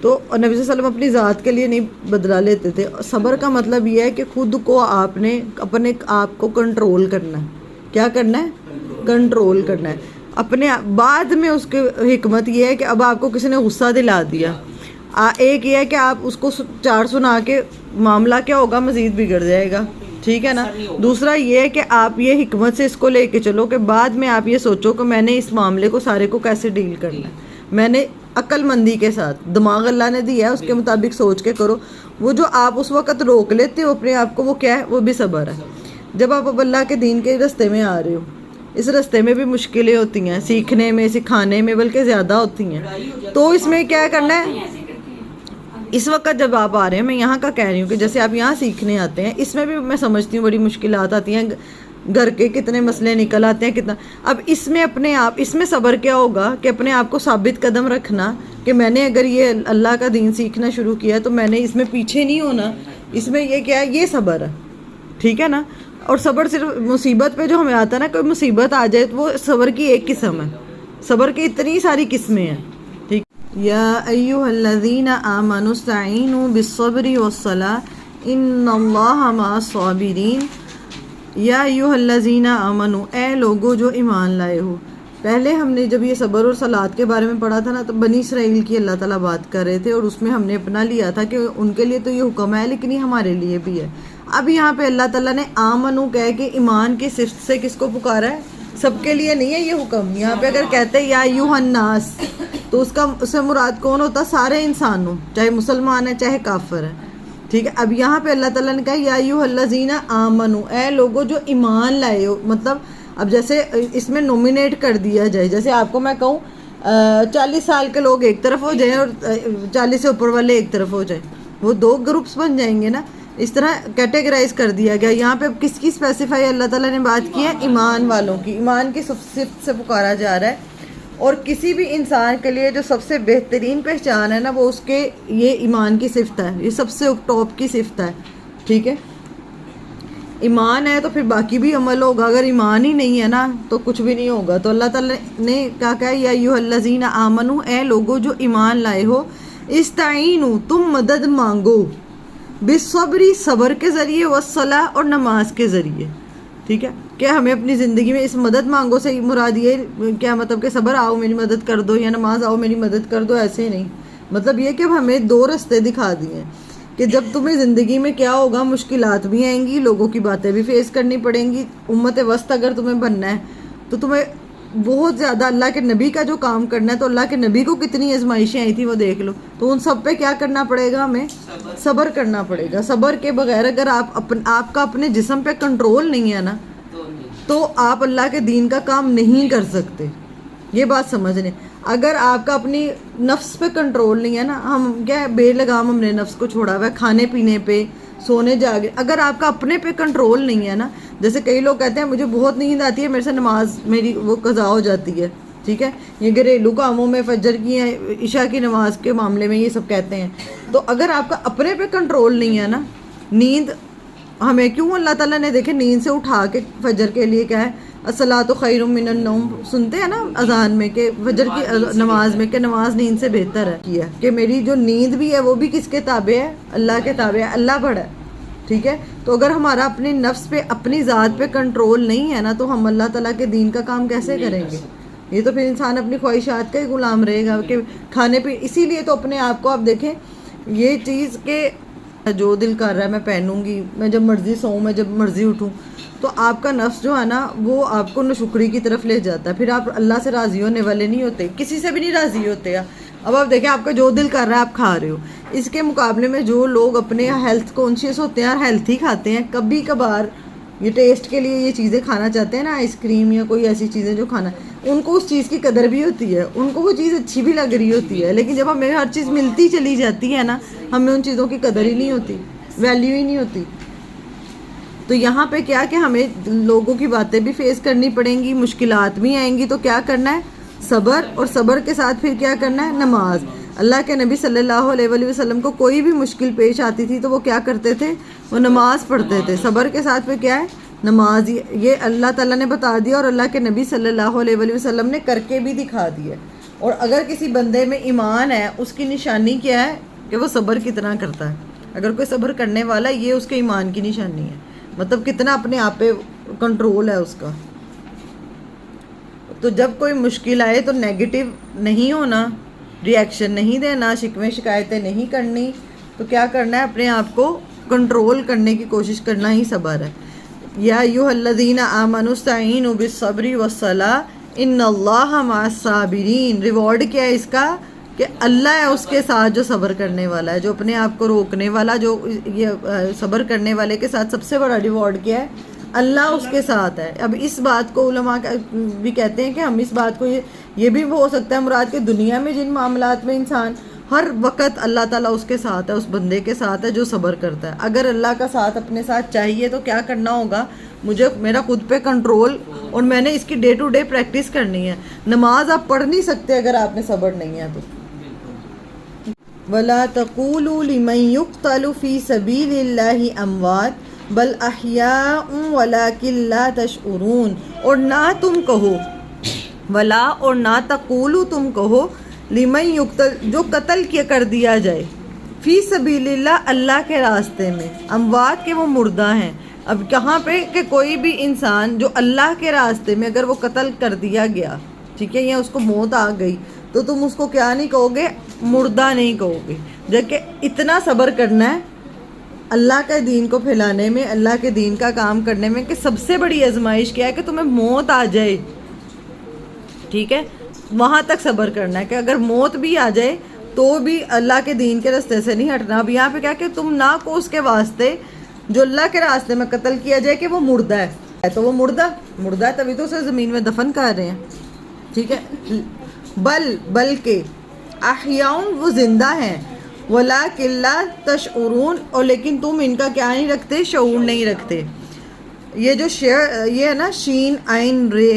تو نبی صلی اللہ علیہ وسلم اپنی ذات کے لیے نہیں بدلا لیتے تھے. صبر کا مطلب یہ ہے کہ خود کو آپ نے اپنے آپ کو کنٹرول کرنا ہے. کیا کرنا ہے؟ کنٹرول کرنا ہے اپنے. بعد میں اس کی حکمت یہ ہے کہ اب آپ کو کسی نے غصہ دلا دیا، ایک یہ ہے کہ آپ اس کو چار سنا کے معاملہ کیا ہوگا، مزید بگڑ جائے گا. ٹھیک ہے نا. دوسرا یہ ہے کہ آپ یہ حکمت سے اس کو لے کے چلو کہ بعد میں آپ یہ سوچو کہ میں نے اس معاملے کو سارے کو کیسے ڈیل کرنا ہے. میں نے عقل مندی کے ساتھ، دماغ اللہ نے دیا ہے اس کے مطابق سوچ کے کرو. وہ جو آپ اس وقت روک لیتے ہو اپنے آپ کو، وہ کیا ہے؟ وہ بھی صبر ہے. جب آپ اب اللہ کے دین کے راستے میں آ رہے ہو، اس راستے میں بھی مشکلیں ہوتی ہیں، سیکھنے میں سکھانے میں بلکہ زیادہ ہوتی ہیں. تو اس میں کیا کرنا ہے؟ اس وقت جب آپ آ رہے ہیں، میں یہاں کا کہہ رہی ہوں کہ جیسے آپ یہاں سیکھنے آتے ہیں، اس میں بھی میں سمجھتی ہوں بڑی مشکلات آتی ہیں، گھر کے کتنے مسئلے نکل آتے ہیں کتنا. اب اس میں اپنے آپ، اس میں صبر کیا ہوگا کہ اپنے آپ کو ثابت قدم رکھنا کہ میں نے اگر یہ اللہ کا دین سیکھنا شروع کیا تو میں نے اس میں پیچھے نہیں ہونا. اس میں یہ کیا ہے؟ یہ صبر ہے. ٹھیک ہے نا. اور صبر صرف مصیبت پہ جو ہمیں آتا ہے نا، کوئی مصیبت آ جائے تو وہ صبر کی ایک قسم ہے. صبر کی اتنی ساری قسمیں ہیں. ٹھیک. یا ایھا الذین آمنوا استعینوا بالصبر والصلاۃ ان اللہ مع الصابرین. یا ایھا الذین آمنوا، اے لوگو جو ایمان لائے ہو. پہلے ہم نے جب یہ صبر اور صلاۃ کے بارے میں پڑھا تھا نا تو بنی اسرائیل کی اللہ تعالیٰ بات کر رہے تھے، اور اس میں ہم نے اپنا لیا تھا کہ ان کے لیے تو یہ حکم ہے لیکن یہ ہمارے لیے بھی ہے. اب یہاں پہ اللہ تعالیٰ نے آمنو کہہ کے ایمان کی صفت سے کس کو پکارا ہے؟ سب کے لیے نہیں ہے یہ حکم. یہاں پہ اگر کہتے ہیں یا ایھا الناس تو اس سے مراد کون ہوتا؟ سارے انسان ہوں، چاہے مسلمان ہے چاہے کافر ہے. ٹھیک ہے. اب یہاں پہ اللہ تعالیٰ نے کہا یا ایھا الذین آمنوا، اے لوگوں جو ایمان لائے ہو. مطلب اب جیسے اس میں نومینیٹ کر دیا جائے، جیسے آپ کو میں کہوں 40 سال کے لوگ ایک طرف ہو جائیں اور 40 سے اوپر والے ایک طرف ہو جائیں، وہ 2 گروپس بن جائیں گے نا. اس طرح کیٹیگرائز کر دیا گیا. یہاں پہ کس کی اسپیسیفائی اللہ تعالیٰ نے بات کی ہے؟ ایمان والوں کی. ایمان کی صفت سے پکارا جا رہا ہے. اور کسی بھی انسان کے لیے جو سب سے بہترین پہچان ہے نا وہ اس کے یہ ایمان کی صفت ہے. یہ سب سے ٹاپ کی صفت ہے. ٹھیک ہے، ایمان ہے تو پھر باقی بھی عمل ہوگا. اگر ایمان ہی نہیں ہے نا تو کچھ بھی نہیں ہوگا. تو اللہ تعالیٰ نے کیا کہا، یا ایھا الذین آمنو، اے لوگو جو ایمان لائے ہو، استعینوا، تم مدد مانگو، بالصبری، صبر کے ذریعے، والصلاۃ، اور نماز کے ذریعے. ٹھیک ہے، کہ ہمیں اپنی زندگی میں اس مدد مانگو سے مراد یہ کیا مطلب کہ صبر آؤ میری مدد کر دو، یا نماز آؤ میری مدد کر دو، ایسے نہیں. مطلب یہ کہ ہمیں 2 راستے دکھا دیے ہیں کہ جب تمہیں زندگی میں کیا ہوگا، مشکلات بھی آئیں گی، لوگوں کی باتیں بھی فیس کرنی پڑیں گی. امت وسط اگر تمہیں بننا ہے تو تمہیں بہت زیادہ اللہ کے نبی کا جو کام کرنا ہے. تو اللہ کے نبی کو کتنی آزمائشیں آئی تھیں وہ دیکھ لو. تو ان سب پہ کیا کرنا پڑے گا؟ ہمیں صبر کرنا پڑے گا. صبر کے بغیر اگر آپ کا اپنے جسم پہ کنٹرول نہیں ہے نا تو آپ اللہ کے دین کا کام نہیں کر سکتے. یہ بات سمجھ لیں. اگر آپ کا اپنی نفس پہ کنٹرول نہیں ہے نا، ہم کیا بے لگام ہم نے نفس کو چھوڑا ہوا ہے کھانے پینے پہ، سونے جاگے. اگر آپ کا اپنے پہ کنٹرول نہیں ہے نا، جیسے کئی لوگ کہتے ہیں مجھے بہت نیند آتی ہے، میرے سے نماز میری وہ قضا ہو جاتی ہے. ٹھیک ہے، یہ گھریلو کاموں میں فجر کی ہیں، عشاء کی نماز کے معاملے میں یہ سب کہتے ہیں. تو اگر آپ کا اپنے پہ کنٹرول نہیں ہے نا، نیند ہمیں کیوں اللہ تعالیٰ نے دیکھے نیند سے اٹھا کے فجر کے لیے کیا ہے، الصلاۃ خیر من النوم، سنتے ہیں نا اذان میں کہ فجر کی نماز میں کہ نماز نیند سے بہتر ہے. کیا کہ میری جو نیند بھی ہے وہ بھی کس کے تابع ہے؟ اللہ کے تابع ہے. اللہ بڑا ہے. ٹھیک ہے، تو اگر ہمارا اپنے نفس پہ اپنی ذات پہ کنٹرول نہیں ہے نا تو ہم اللہ تعالیٰ کے دین کا کام کیسے کریں گے؟ یہ تو پھر انسان اپنی خواہشات کا ہی غلام رہے گا کہ کھانے پہ. اسی لیے تو اپنے آپ کو آپ دیکھیں یہ چیز کہ جو دل کر رہا ہے میں پہنوں گی، میں جب مرضی سوؤں، میں جب مرضی اٹھوں، تو آپ کا نفس جو ہے نا وہ آپ کو ناشکری کی طرف لے جاتا ہے. پھر آپ اللہ سے راضی ہونے والے نہیں ہوتے، کسی سے بھی نہیں راضی ہوتے. اب آپ دیکھیں آپ کا جو دل کر رہا ہے آپ کھا رہے ہو. اس کے مقابلے میں جو لوگ اپنے ہیلتھ کانشیس ہوتے ہیں، ہیلتھی کھاتے ہیں، کبھی کبھار یہ ٹیسٹ کے لیے یہ چیزیں کھانا چاہتے ہیں نا، آئس کریم یا کوئی ایسی چیزیں جو کھانا، ان کو اس چیز کی قدر بھی ہوتی ہے، ان کو وہ چیز اچھی بھی لگ رہی ہوتی ہے. لیکن جب ہمیں ہر چیز ملتی چلی جاتی ہے نا، ہمیں ان چیزوں کی قدر ہی نہیں ہوتی، ویلیو ہی نہیں ہوتی. تو یہاں پہ کیا کہ ہمیں لوگوں کی باتیں بھی فیس کرنی پڑیں گی، مشکلات بھی آئیں گی. تو کیا کرنا ہے؟ صبر. اور صبر کے ساتھ پھر کیا کرنا ہے؟ نماز. اللہ کے نبی صلی اللہ علیہ وآلہ وسلم کو کوئی بھی مشکل پیش آتی تھی تو وہ کیا کرتے تھے؟ وہ نماز پڑھتے تھے. صبر کے ساتھ پھر کیا ہے؟ نماز. یہ اللہ تعالیٰ نے بتا دیا اور اللہ کے نبی صلی اللہ علیہ وآلہ وسلم نے کر کے بھی دکھا دیا. اور اگر کسی بندے میں ایمان ہے اس کی نشانی کیا ہے؟ کہ وہ صبر کتنا کرتا ہے. اگر کوئی صبر کرنے والا یہ اس کے ایمان کی نشانی ہے. مطلب کتنا اپنے آپ پہ کنٹرول ہے اس کا. تو جب کوئی مشکل آئے تو نیگیٹو نہیں ہونا، ری ایکشن نہیں دینا، شکوے شکایتیں نہیں کرنی. تو کیا کرنا ہے؟ اپنے آپ کو کنٹرول کرنے کی کوشش کرنا ہی صبر ہے. یا ایھا الذین آمنوا استعینوا بالصبر والصلاۃ ان اللہ مع الصابرین. ریوارڈ کیا ہے اس کا؟ کہ اللہ ہے اس کے ساتھ جو صبر کرنے والا ہے، جو اپنے آپ کو روکنے والا، جو یہ صبر کرنے والے کے ساتھ سب سے بڑا ریوارڈ کیا ہے؟ اللہ اس کے ساتھ ہے. اب اس بات کو علماء بھی کہتے ہیں کہ ہم اس بات کو یہ بھی ہو سکتا ہے مراد کہ دنیا میں جن معاملات میں انسان ہر وقت اللہ تعالیٰ اس کے ساتھ ہے، اس بندے کے ساتھ ہے جو صبر کرتا ہے. اگر اللہ کا ساتھ اپنے ساتھ چاہیے تو کیا کرنا ہوگا؟ مجھے میرا خود پہ کنٹرول، اور میں نے اس کی ڈے ٹو ڈے پریکٹس کرنی ہے. نماز آپ پڑھ نہیں سکتے اگر آپ میں صبر نہیں ہے تو. وَلَا تَقُولُوا لِمَنْ يُقْتَلُ فِي سَبِيلِ اللَّهِ أَمْوَاتٌ بَلْ أَحْيَاءٌ وَلَكِنْ لَا تَشْعُرُونَ. اور نہ تم کہو، ولا اور نہ تقولو تم کہو، لمن یقتل جو قتل کیا کر دیا جائے، فی سبیل اللہ اللہ کے راستے میں، اموات کے وہ مردہ ہیں. اب کہاں پہ کہ کوئی بھی انسان جو اللہ کے راستے میں اگر وہ قتل کر دیا گیا، ٹھیک ہے، یا اس کو موت آ گئی تو تم اس کو کیا نہیں کہو گے؟ مردہ نہیں کہو گے. جبکہ اتنا صبر کرنا ہے اللہ کے دین کو پھیلانے میں، اللہ کے دین کا کام کرنے میں، کہ سب سے بڑی آزمائش کیا ہے کہ تمہیں موت آ جائے. ٹھیک ہے، وہاں تک صبر کرنا ہے کہ اگر موت بھی آ جائے تو بھی اللہ کے دین کے راستے سے نہیں ہٹنا. اب یہاں پہ کیا کہ تم نہ کو اس کے واسطے جو اللہ کے راستے میں قتل کیا جائے کہ وہ مردہ ہے، تو وہ مردہ ہے تبھی تو اسے زمین میں دفن کر رہے ہیں. ٹھیک ہے، بلکہ احیاء وہ زندہ ہیں، ولیکن لا تشعرون اور لیکن تم ان کا کیا نہیں رکھتے، شعور نہیں رکھتے. یہ جو شعر یہ ہے نا شین عین رے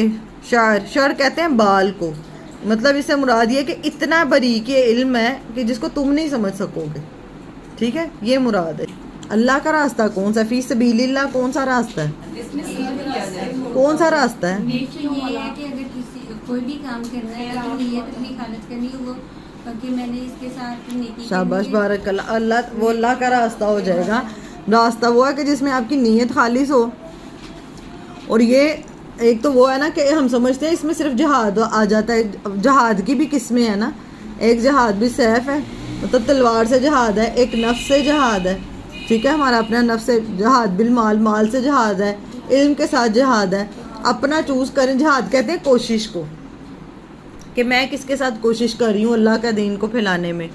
شعر کہتے ہیں بال کو، مطلب اس سے مراد یہ کہ اتنا باریک یہ علم ہے کہ جس کو تم نہیں سمجھ سکو گے. ٹھیک ہے، یہ مراد ہے. اللہ کا راستہ کون سا، فی سبیل اللہ کون سا راستہ ہے، اس میں صبر کیا جائے. کون سا راستہ ہے؟ نیکی یہ ہے کہ اگر کسی کوئی بھی کام کرنا ہے تو نیت اپنی خالص کرنی ہے، وہ کہ میں نے اس کے ساتھ نیکی شاباش کرنی ہے. بارک اللہ. اللہ وہ اللہ کا راستہ ہو جائے گا. راستہ وہ ہے کہ جس میں آپ کی نیت خالص ہو. اور یہ ایک تو وہ ہے نا کہ ہم سمجھتے ہیں اس میں صرف جہاد آ جاتا ہے. جہاد کی بھی قسمیں ہیں نا. ایک جہاد بھی سیف ہے، مطلب تلوار سے جہاد ہے. ایک نفس سے جہاد ہے. ٹھیک ہے، ہمارا اپنا نفس سے جہاد، بالمال مال سے جہاد ہے. علم کے ساتھ جہاد ہے. اپنا چوز کریں. جہاد کہتے ہیں کوشش کو، کہ میں کس کے ساتھ کوشش کر رہی ہوں اللہ کا دین کو پھیلانے میں.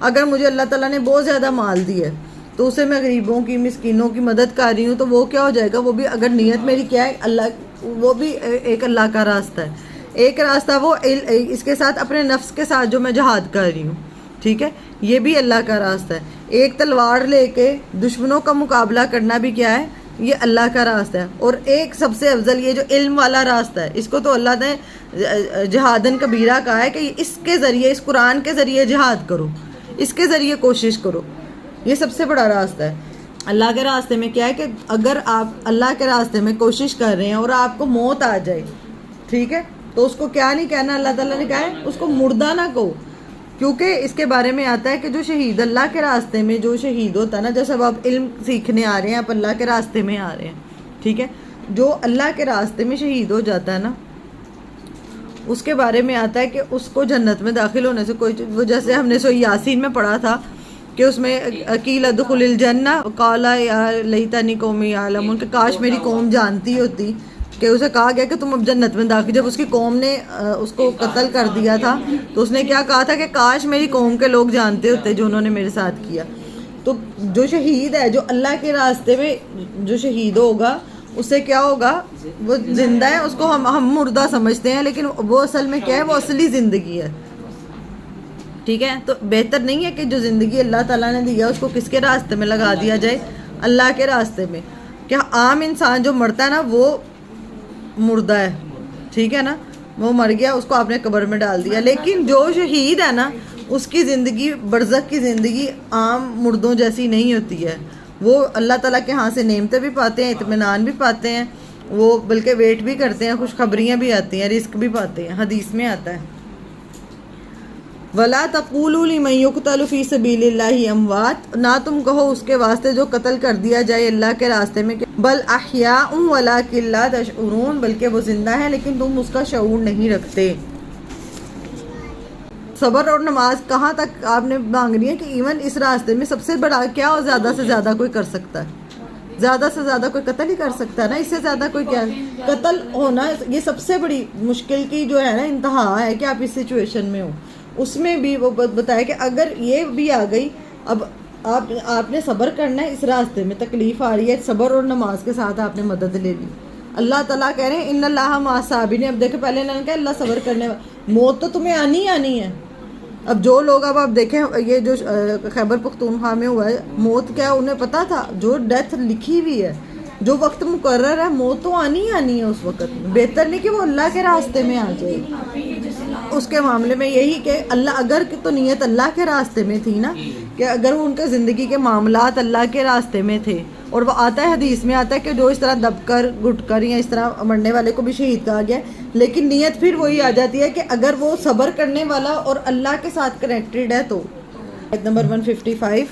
اگر مجھے اللہ تعالیٰ نے بہت زیادہ مال دی ہے تو اسے میں غریبوں کی مسکینوں کی مدد کر رہی ہوں، تو وہ کیا ہو جائے گا، وہ بھی اگر نیت میری کیا ہے اللہ، وہ بھی ایک اللہ کا راستہ ہے. ایک راستہ وہ اس کے ساتھ اپنے نفس کے ساتھ جو میں جہاد کر رہی ہوں. ٹھیک ہے، یہ بھی اللہ کا راستہ ہے. ایک تلوار لے کے دشمنوں کا مقابلہ کرنا بھی کیا ہے، یہ اللہ کا راستہ ہے. اور ایک سب سے افضل یہ جو علم والا راستہ ہے، اس کو تو اللہ نے جہادن کبیرہ کہا ہے کہ اس کے ذریعے، اس قرآن کے ذریعے جہاد کرو، اس کے ذریعے کوشش کرو. یہ سب سے بڑا راستہ ہے. اللہ کے راستے میں کیا ہے کہ اگر آپ اللہ کے راستے میں کوشش کر رہے ہیں اور آپ کو موت آ جائے، ٹھیک ہے، تو اس کو کیا نہیں کہنا، اللہ تعالیٰ نے کہا ہے اس کو مردہ نہ کہو. کیونکہ اس کے بارے میں آتا ہے کہ جو شہید اللہ کے راستے میں جو شہید ہوتا ہے نا، جیسے اب آپ علم سیکھنے آ رہے ہیں، آپ اللہ کے راستے میں آ رہے ہیں، ٹھیک ہے، جو اللہ کے راستے میں شہید ہو جاتا ہے نا، اس کے بارے میں آتا ہے کہ اس کو جنت میں داخل ہونے سے کوئی، وہ جیسے ہم نے سورہ یاسین میں پڑھا تھا کہ اس میں قیل ادخل الجنہ قال یا لیتنی قومی یعلمون، کہ کاش میری قوم جانتی ہوتی، کہ اسے کہا گیا کہ تم اب جنت میں داخل. جب اس کی قوم نے اس کو قتل کر دیا تھا تو اس نے کیا کہا تھا کہ کاش میری قوم کے لوگ جانتے ہوتے جو انہوں نے میرے ساتھ کیا. تو جو شہید ہے، جو اللہ کے راستے میں جو شہید ہوگا، اس سے کیا ہوگا، وہ زندہ ہے. اس کو ہم مردہ سمجھتے ہیں، لیکن وہ اصل میں کیا ہے، وہ اصلی زندگی ہے. ٹھیک ہے، تو بہتر نہیں ہے کہ جو زندگی اللہ تعالیٰ نے دیا اس کو کس کے راستے میں لگا دیا جائے، اللہ کے راستے میں. کہ عام انسان جو مرتا ہے نا وہ مردہ ہے، ٹھیک ہے نا، وہ مر گیا، اس کو آپ نے قبر میں ڈال دیا. لیکن جو شہید ہے نا، اس کی زندگی، برزخ کی زندگی عام مردوں جیسی نہیں ہوتی ہے. وہ اللہ تعالیٰ کے ہاں سے نعمتیں بھی پاتے ہیں، اطمینان بھی پاتے ہیں، وہ بلکہ ویٹ بھی کرتے ہیں، خوشخبریاں بھی آتی ہیں، رزق بھی پاتے ہیں. حدیث میں آتا ہے وَلَا تَقُولُوا لِمَن يُقْتَلُ فِي سَبِيلِ اللَّهِ أَمْوَاتٌ، نہ تم کہو اس کے واسطے جو قتل کر دیا جائے اللہ کے راستے میں، بل احیاء وَلَٰكِن لَا تَشْعُرُونَ، بلکہ وہ زندہ ہے لیکن تم اس کا شعور نہیں رکھتے. صبر اور نماز کہاں تک آپ نے مانگنی ہے کہ ایون اس راستے میں سب سے بڑا کیا، اور زیادہ سے زیادہ کوئی کر سکتا ہے، زیادہ سے زیادہ کوئی قتل ہی کر سکتا ہے نا. اس سے زیادہ کوئی کیا، قتل ہونا یہ سب سے بڑی مشکل کی جو ہے نا انتہا ہے کہ آپ اس سچویشن میں ہو. اس میں بھی وہ بتایا کہ اگر یہ بھی آ گئی، اب آپ نے صبر کرنا ہے، اس راستے میں تکلیف آ رہی ہے، صبر اور نماز کے ساتھ آپ نے مدد لے لی. اللہ تعالیٰ کہہ رہے ہیں ان اللہ مع الصابرین. اب دیکھیں پہلے انہوں نے کہا اللہ صبر کرنے والا، موت تو تمہیں آنی ہی آنی ہے. اب جو لوگ اب آپ دیکھیں یہ جو خیبر پختونخوا میں ہوا ہے، موت کیا انہیں پتا تھا، جو ڈیتھ لکھی ہوئی ہے، جو وقت مقرر ہے، موت تو آنی ہی آنی ہے اس وقت میں. بہتر نہیں کہ وہ اللہ کے راستے میں آ جائے. اس کے معاملے میں یہی کہ اللہ، اگر تو نیت اللہ کے راستے میں تھی نا، کہ اگر ان کے زندگی کے معاملات اللہ کے راستے میں تھے، اور وہ آتا ہے حدیث میں آتا ہے کہ جو اس طرح دب کر گھٹ کر یا اس طرح مرنے والے کو بھی شہید کہا گیا، لیکن نیت پھر وہی آ جاتی ہے کہ اگر وہ صبر کرنے والا اور اللہ کے ساتھ کنیکٹڈ ہے. تو آیت نمبر 155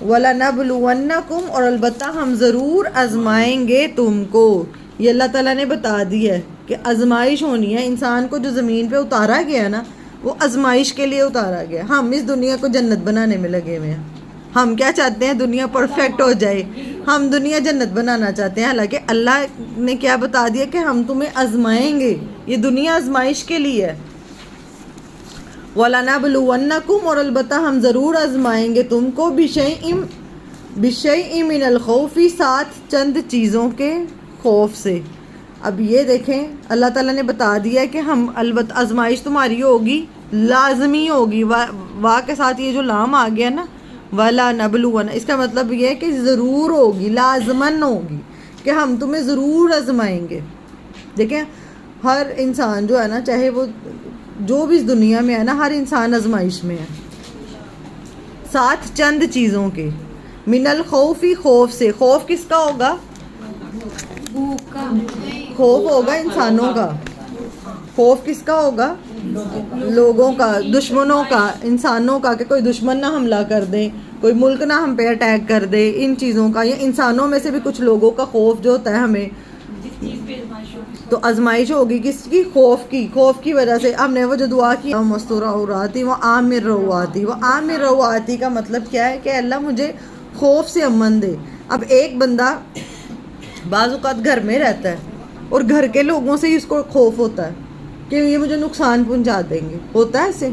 وَلَنَبْلُوَنَّكُمْ، اور البتہ ہم ضرور آزمائیں گے تم کو. یہ اللہ تعالیٰ نے بتا دی ہے کہ آزمائش ہونی ہے. انسان کو جو زمین پہ اتارا گیا نا، وہ آزمائش کے لیے اتارا گیا. ہم اس دنیا کو جنت بنانے میں لگے ہوئے ہیں. ہم کیا چاہتے ہیں، دنیا پرفیکٹ ہو جائے، ہم دنیا جنت بنانا چاہتے ہیں. حالانکہ اللہ نے کیا بتا دیا کہ ہم تمہیں آزمائیں گے. یہ دنیا آزمائش کے لیے ہے. وَلَنَبْلُوَنَّكُمْ، اور البتہ ہم ضرور آزمائیں گے تم کو، بِشَيْءٍ مِّنَ الْخَوْفِ، ساتھ چند چیزوں کے خوف سے. اب یہ دیکھیں اللہ تعالیٰ نے بتا دیا ہے کہ ہم البتہ آزمائش تمہاری ہوگی، لازمی ہوگی، وا کے ساتھ یہ جو لام آ گیا نا وَلَا نَبْلُوَنَّ، اس کا مطلب یہ ہے کہ ضرور ہوگی، لازماً ہوگی، کہ ہم تمہیں ضرور آزمائیں گے. دیکھیں ہر انسان جو ہے نا، چاہے وہ جو بھی اس دنیا میں ہے نا، ہر انسان آزمائش میں ہے. ساتھ چند چیزوں کے، من الخوفی، خوف سے. خوف کس کا ہوگا؟ بھوک کا، خوف ہوگا انسانوں کا. خوف کس کا ہوگا؟ لوگوں کا، دشمنوں کا، انسانوں کا، کہ کوئی دشمن نہ حملہ کر دے، کوئی ملک نہ ہم پہ اٹیک کر دے، ان چیزوں کا. یا انسانوں میں سے بھی کچھ لوگوں کا خوف جو ہوتا ہے ہمیں. تو آزمائش ہوگی کس کی؟ خوف کی. خوف کی وجہ سے ہم نے وہ جو دعا کی مستوراتی وہ عامر رواتی، وہ عامر رواتی کا مطلب کیا ہے؟ کہ اللہ مجھے خوف سے امن دے. اب ایک بندہ بعض اوقات گھر میں رہتا ہے اور گھر کے لوگوں سے ہی اس کو خوف ہوتا ہے کہ یہ مجھے نقصان پہنچا دیں گے. ہوتا ہے ایسے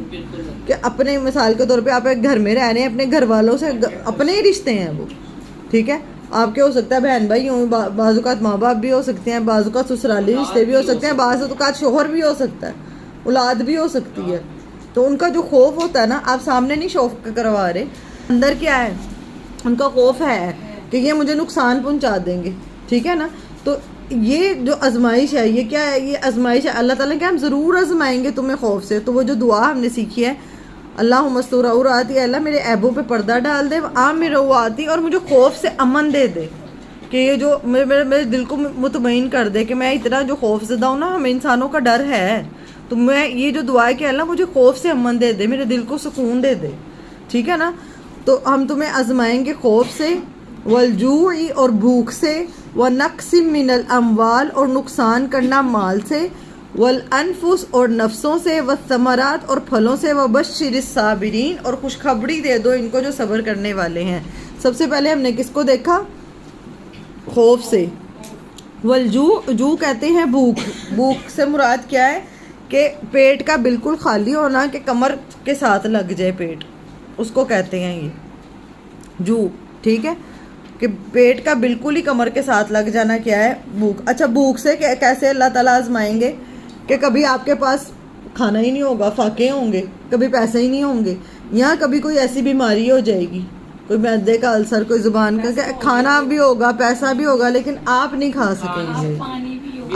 کہ اپنے مثال کے طور پہ آپ ایک گھر میں رہ رہے ہیں، اپنے گھر والوں سے اپنے ہی رشتے ہیں وہ، ٹھیک ہے، آپ کے ہو سکتا ہے بہن بھائی ہوں، بعض اوقات ماں باپ بھی ہو سکتے ہیں، بعض اوقات سسرالی رشتے بھی ہو سکتے ہیں، بعض اوقات شوہر بھی ہو سکتا ہے، اولاد بھی ہو سکتی ہے. تو ان کا جو خوف ہوتا ہے نا، آپ سامنے نہیں شوق کروا رہے، اندر کیا ہے؟ ان کا خوف ہے کہ یہ مجھے نقصان پہنچا دیں گے، ٹھیک ہے نا. تو یہ جو آزمائش ہے، یہ کیا ہے؟ یہ آزمائش ہے. اللہ تعالیٰ کہ ہم ضرور آزمائیں گے تمہیں خوف سے. تو وہ جو دعا ہم نے سیکھی ہے، اللہ مستوراتی، اللہ میرے عیبوں پہ پردہ ڈال دے، عامر رواتی، اور مجھے خوف سے امن دے دے، کہ یہ جو میرے دل کو مطمئن کر دے کہ میں اتنا جو خوف زدہ ہوں نا، ہمیں انسانوں کا ڈر ہے، تو میں یہ جو دعا ہے کہ اللہ مجھے خوف سے امن دے دے، میرے دل کو سکون دے دے، ٹھیک ہے نا. تو ہم تمہیں آزمائیں گے خوف سے، والجوع، اور بھوک سے، ونقص من الاموال، اور نقصان کرنا مال سے، والانفس، اور نفسوں سے، والثمرات، اور پھلوں سے، وبشر الصابرین، اور خوشخبری دے دو ان کو جو صبر کرنے والے ہیں. سب سے پہلے ہم نے کس کو دیکھا؟ خوف سے. والجوع، جو کہتے ہیں بھوک. بھوک سے مراد کیا ہے؟ کہ پیٹ کا بالکل خالی ہونا، کہ کمر کے ساتھ لگ جائے پیٹ، اس کو کہتے ہیں یہ جو، ٹھیک ہے، کہ پیٹ کا بالکل ہی کمر کے ساتھ لگ جانا کیا ہے؟ بھوک. اچھا بھوک سے کیسے اللہ تعالیٰ آزمائیں گے؟ کہ کبھی آپ کے پاس کھانا ہی نہیں ہوگا، فاقے ہوں گے، کبھی پیسے ہی نہیں ہوں گے، یا کبھی کوئی ایسی بیماری ہو جائے گی، کوئی معدے کا السر، کوئی زبان کا، کھانا بھی ہوگا، پیسہ بھی ہوگا، لیکن آپ نہیں کھا سکیں گے،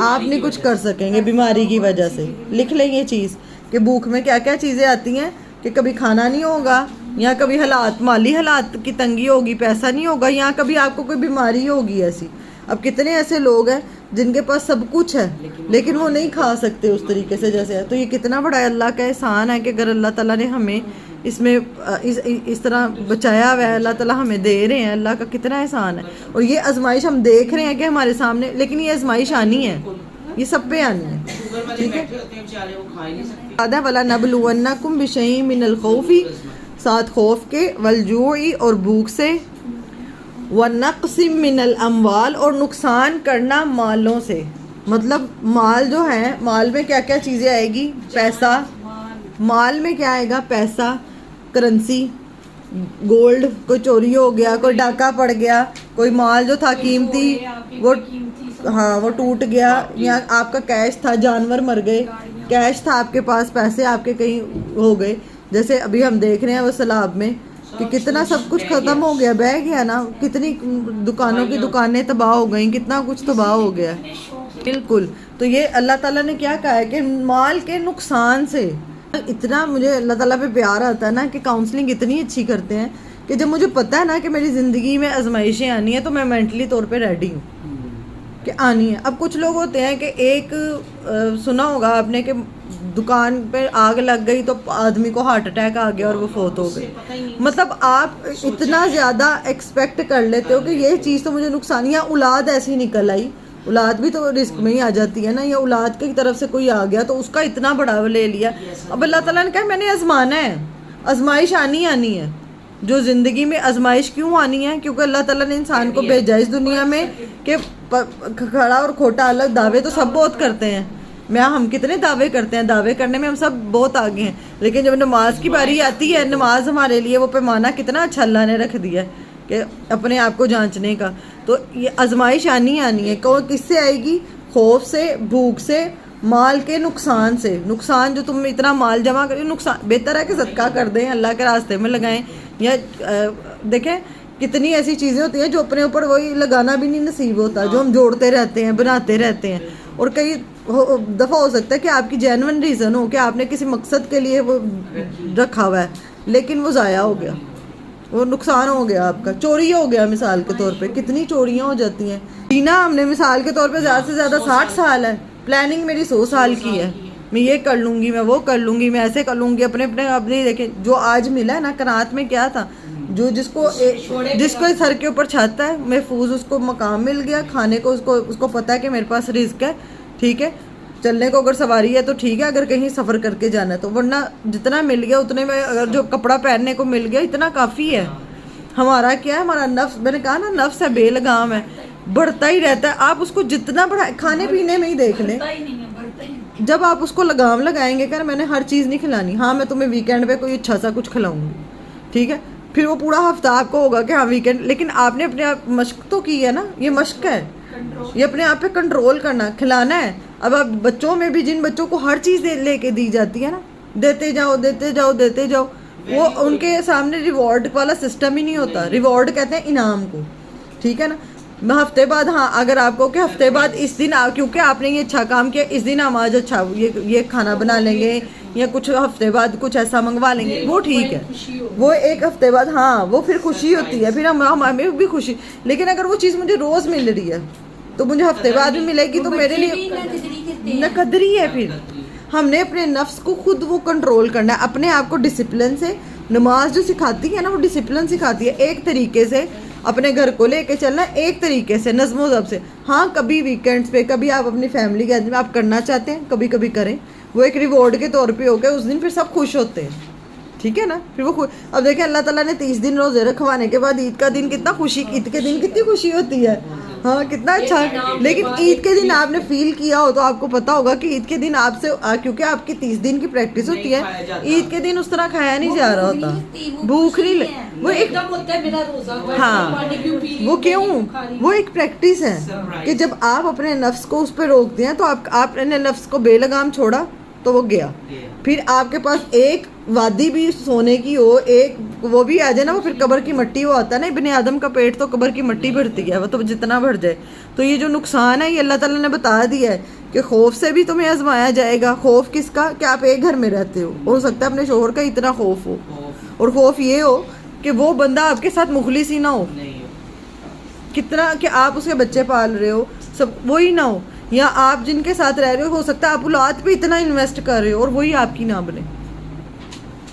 آپ نہیں کچھ کر سکیں گے بیماری کی وجہ سے. لکھ لیں یہ چیز کہ بھوک میں کیا کیا چیزیں آتی ہیں، کہ کبھی کھانا نہیں ہوگا، یا کبھی مالی حالات کی تنگی ہوگی، پیسہ نہیں ہوگا، یا کبھی آپ کو کوئی بیماری ہوگی ایسی. اب کتنے ایسے لوگ ہیں جن کے پاس سب کچھ ہے لیکن وہ نہیں کھا سکتے اس طریقے سے جیسے ہے. تو یہ کتنا بڑا اللہ کا احسان ہے کہ اگر اللہ تعالیٰ نے ہمیں اس میں اس طرح بچایا ہوا ہے، اللہ تعالیٰ ہمیں دے رہے ہیں، اللہ کا کتنا احسان ہے. اور یہ آزمائش ہم دیکھ رہے ہیں کہ ہمارے سامنے، لیکن یہ آزمائش آنی ہے، یہ سب پہ آنی ہے، ٹھیک ہے. وَلَا نَبْلُوَنَّكُمْ بِشَيْءٍ مِّنَ الْخَوْفِ، ساتھ خوف کے، والجوع، اور بھوک سے، وَنَقْصٍ مِّنَ الْأَمْوَالِ، اور نقصان کرنا مالوں سے. مطلب مال جو ہے، مال میں کیا کیا چیزیں آئے گی؟ پیسہ. مال میں کیا آئے گا؟ پیسہ، کرنسی، گولڈ، کوئی چوری ہو گیا، کوئی ڈاکہ پڑ گیا، کوئی مال جو تھا قیمتی وہ ٹوٹ گیا، یا آپ کا کیش تھا، جانور مر گئے، کیش تھا آپ کے پاس، پیسے آپ کے کہیں ہو گئے. جیسے ابھی ہم دیکھ رہے ہیں وہ سیلاب میں کہ کتنا سب کچھ ختم ہو گیا، بہہ گیا نا، کتنی دکانوں کی دکانیں تباہ ہو گئیں، کتنا کچھ تباہ ہو گیا. بالکل. تو یہ اللہ تعالیٰ نے کیا کہا ہے کہ مال کے نقصان سے. اتنا مجھے اللہ تعالیٰ پہ پیار آتا ہے نا کہ کاؤنسلنگ اتنی اچھی کرتے ہیں کہ جب مجھے پتہ ہے نا کہ میری زندگی میں آزمائشیں آنی ہیں تو میں مینٹلی طور پہ ریڈی ہوں کہ آنی ہے. اب کچھ لوگ ہوتے ہیں کہ ایک سنا ہوگا آپ نے کہ دکان پہ آگ لگ گئی تو آدمی کو ہارٹ اٹیک آ گیا اور وہ فوت ہو گئی. مطلب آپ اتنا زیادہ ایکسپیکٹ کر لیتے ہو کہ یہ چیز تو مجھے نقصان، یا اولاد ایسی نکل آئی، اولاد بھی تو رزق میں ہی آ جاتی ہے نا، یا اولاد کی طرف سے کوئی آ گیا تو اس کا اتنا بڑا لے لیا. اب اللہ تعالیٰ نے کہا میں نے آزمانا ہے، آزمائش آنی ہے. جو زندگی میں آزمائش کیوں آنی ہے؟ کیونکہ اللہ تعالیٰ نے انسان کو بھیجا اس دنیا میں کہ کھڑا اور کھوٹا الگ. دعوے تو سب بہت کرتے ہیں، ہم کتنے دعوے کرتے ہیں، دعوے کرنے میں ہم سب بہت آگے ہیں، لیکن جب نماز کی باری آتی ہے، نماز ہمارے لیے وہ پیمانہ کتنا اچھا اللہ نے رکھ دیا ہے کہ اپنے آپ کو جانچنے کا. تو یہ آزمائش آنی ہے. کس سے آئے گی؟ خوف سے، بھوک سے، مال کے نقصان سے. نقصان جو تم اتنا مال جمع کریں، نقصان بہتر ہے کہ صدقہ کر دیں، اللہ کے راستے میں لگائیں. یا دیکھیں کتنی ایسی چیزیں ہوتی ہیں جو اپنے اوپر وہی لگانا بھی نہیں نصیب ہوتا، جو ہم جوڑتے رہتے ہیں، بناتے رہتے ہیں. اور کئی دفعہ ہو سکتا ہے کہ آپ کی جینون ریزن ہو کہ آپ نے کسی مقصد کے لیے وہ رکھا ہوا ہے لیکن وہ ضائع ہو گیا، وہ نقصان ہو گیا آپ کا. چوری ہو گیا مثال کے طور پہ، کتنی چوریاں ہو جاتی ہیں. جینا ہم نے مثال کے طور پہ زیادہ سے زیادہ 60 سال ہے، پلاننگ میری 100 سال کی ہے، میں یہ کر لوں گی، میں وہ کر لوں گی، میں ایسے کر لوں گی. اپنے دیکھیں جو آج ملا ہے نا، قناعت میں کیا تھا، جس کو سر کے اوپر چھت ہے، محفوظ اس کو مقام مل گیا، کھانے کو اس کو پتہ ہے کہ میرے پاس رزق ہے، ٹھیک ہے. چلنے کو اگر سواری ہے تو ٹھیک ہے، اگر کہیں سفر کر کے جانا ہے تو، ورنہ جتنا مل گیا اتنے میں، اگر جو کپڑا پہننے کو مل گیا اتنا کافی ہے. ہمارا کیا ہے، ہمارا نفس، میں نے کہا نا نفس ہے بے لگام ہے، بڑھتا ہی رہتا ہے. آپ اس کو جتنا بڑھائیں، کھانے پینے میں ہی دیکھ لیں، جب آپ اس کو لگام لگائیں گے کہ میں نے ہر چیز نہیں کھلانی، ہاں میں تمہیں ویکینڈ پہ کوئی اچھا سا کچھ کھلاؤں گی، ٹھیک ہے، پھر وہ پورا ہفتہ آپ کو ہوگا کہ ہاں ویکینڈ، لیکن آپ نے اپنے آپ مشق تو کی ہے نا، یہ مشق ہے، یہ اپنے آپ پہ کنٹرول کرنا، کھلانا ہے. اب آپ بچوں میں بھی، جن بچوں کو ہر چیز لے کے دی جاتی ہے نا، دیتے جاؤ دیتے جاؤ دیتے جاؤ، وہ ان کے سامنے ریوارڈ والا سسٹم ہی نہیں ہوتا. ریوارڈ کہتے ہیں انعام کو، ٹھیک ہے نا. ہفتے بعد، ہاں اگر آپ کو کہ ہفتے بعد اس دن کیونکہ آپ نے یہ اچھا کام کیا، اس دن ہم آج اچھا یہ کھانا بنا لیں گے، یا کچھ ہفتے بعد کچھ ایسا منگوا لیں گے، وہ ٹھیک ہے، وہ ایک ہفتے بعد، ہاں وہ پھر خوشی ہوتی ہے، پھر ہمیں بھی خوشی. لیکن اگر وہ چیز مجھے روز مل رہی ہے تو مجھے ہفتے بعد بھی ملے گی، تو میرے لیے نقدری ہے. پھر ہم نے اپنے نفس کو خود وہ کنٹرول کرنا ہے، اپنے آپ کو ڈسپلن سے. نماز جو سکھاتی ہے نا، وہ ڈسپلن سکھاتی ہے، ایک طریقے سے اپنے گھر کو لے کے چلنا، ایک طریقے سے نظم و ضبط سے. ہاں کبھی ویکینڈز پہ، کبھی آپ اپنی فیملی کے میں آپ کرنا چاہتے ہیں، کبھی کبھی کریں، وہ ایک ریوارڈ کے طور پہ ہو گیا، اس دن پھر سب خوش ہوتے ہیں، ٹھیک ہے نا. پھر وہ اب دیکھیں اللہ تعالیٰ نے 30 دن روزے رکھوانے کے بعد عید کا دن کتنا خوشی، عید کے دن کتنی خوشی ہوتی ہے، ہاں کتنا اچھا. لیکن عید کے دن آپ نے فیل کیا ہو تو آپ کو پتا ہوگا کہ عید کے دن آپ سے، کیونکہ آپ کی 30 دن کی پریکٹس ہوتی ہے، عید کے دن اس طرح کھایا نہیں جا رہا ہوتا، بھوک نہیں، وہ ایک، ہاں وہ کیوں، وہ ایک پریکٹس ہے کہ جب آپ اپنے نفس کو اس پہ روکتے ہیں تو آپ نے نفس کو بے لگام چھوڑا تو وہ گیا. پھر آپ کے پاس ایک وادی بھی سونے کی ہو، ایک وہ بھی آ جائے نا، وہ پھر قبر کی مٹی وہ آتا ہے نا، ابن آدم کا پیٹ تو قبر کی مٹی بھرتی ہے، وہ تو جتنا بھر جائے. تو یہ جو نقصان ہے یہ اللہ تعالیٰ نے بتا دیا ہے کہ خوف سے بھی تمہیں آزمایا جائے گا. خوف کس کا، کہ آپ ایک گھر میں رہتے ہو سکتا ہے اپنے شوہر کا اتنا خوف ہو، اور خوف یہ ہو کہ وہ بندہ آپ کے ساتھ مخلص ہی نہ ہو، کتنا کہ آپ اس کے بچے پال رہے ہو سب وہی نہ ہو، یا آپ جن کے ساتھ رہ رہے ہو سکتا ہے آپ اولاد پہ اتنا انویسٹ کر رہے ہو اور وہی آپ کی نہ بنے،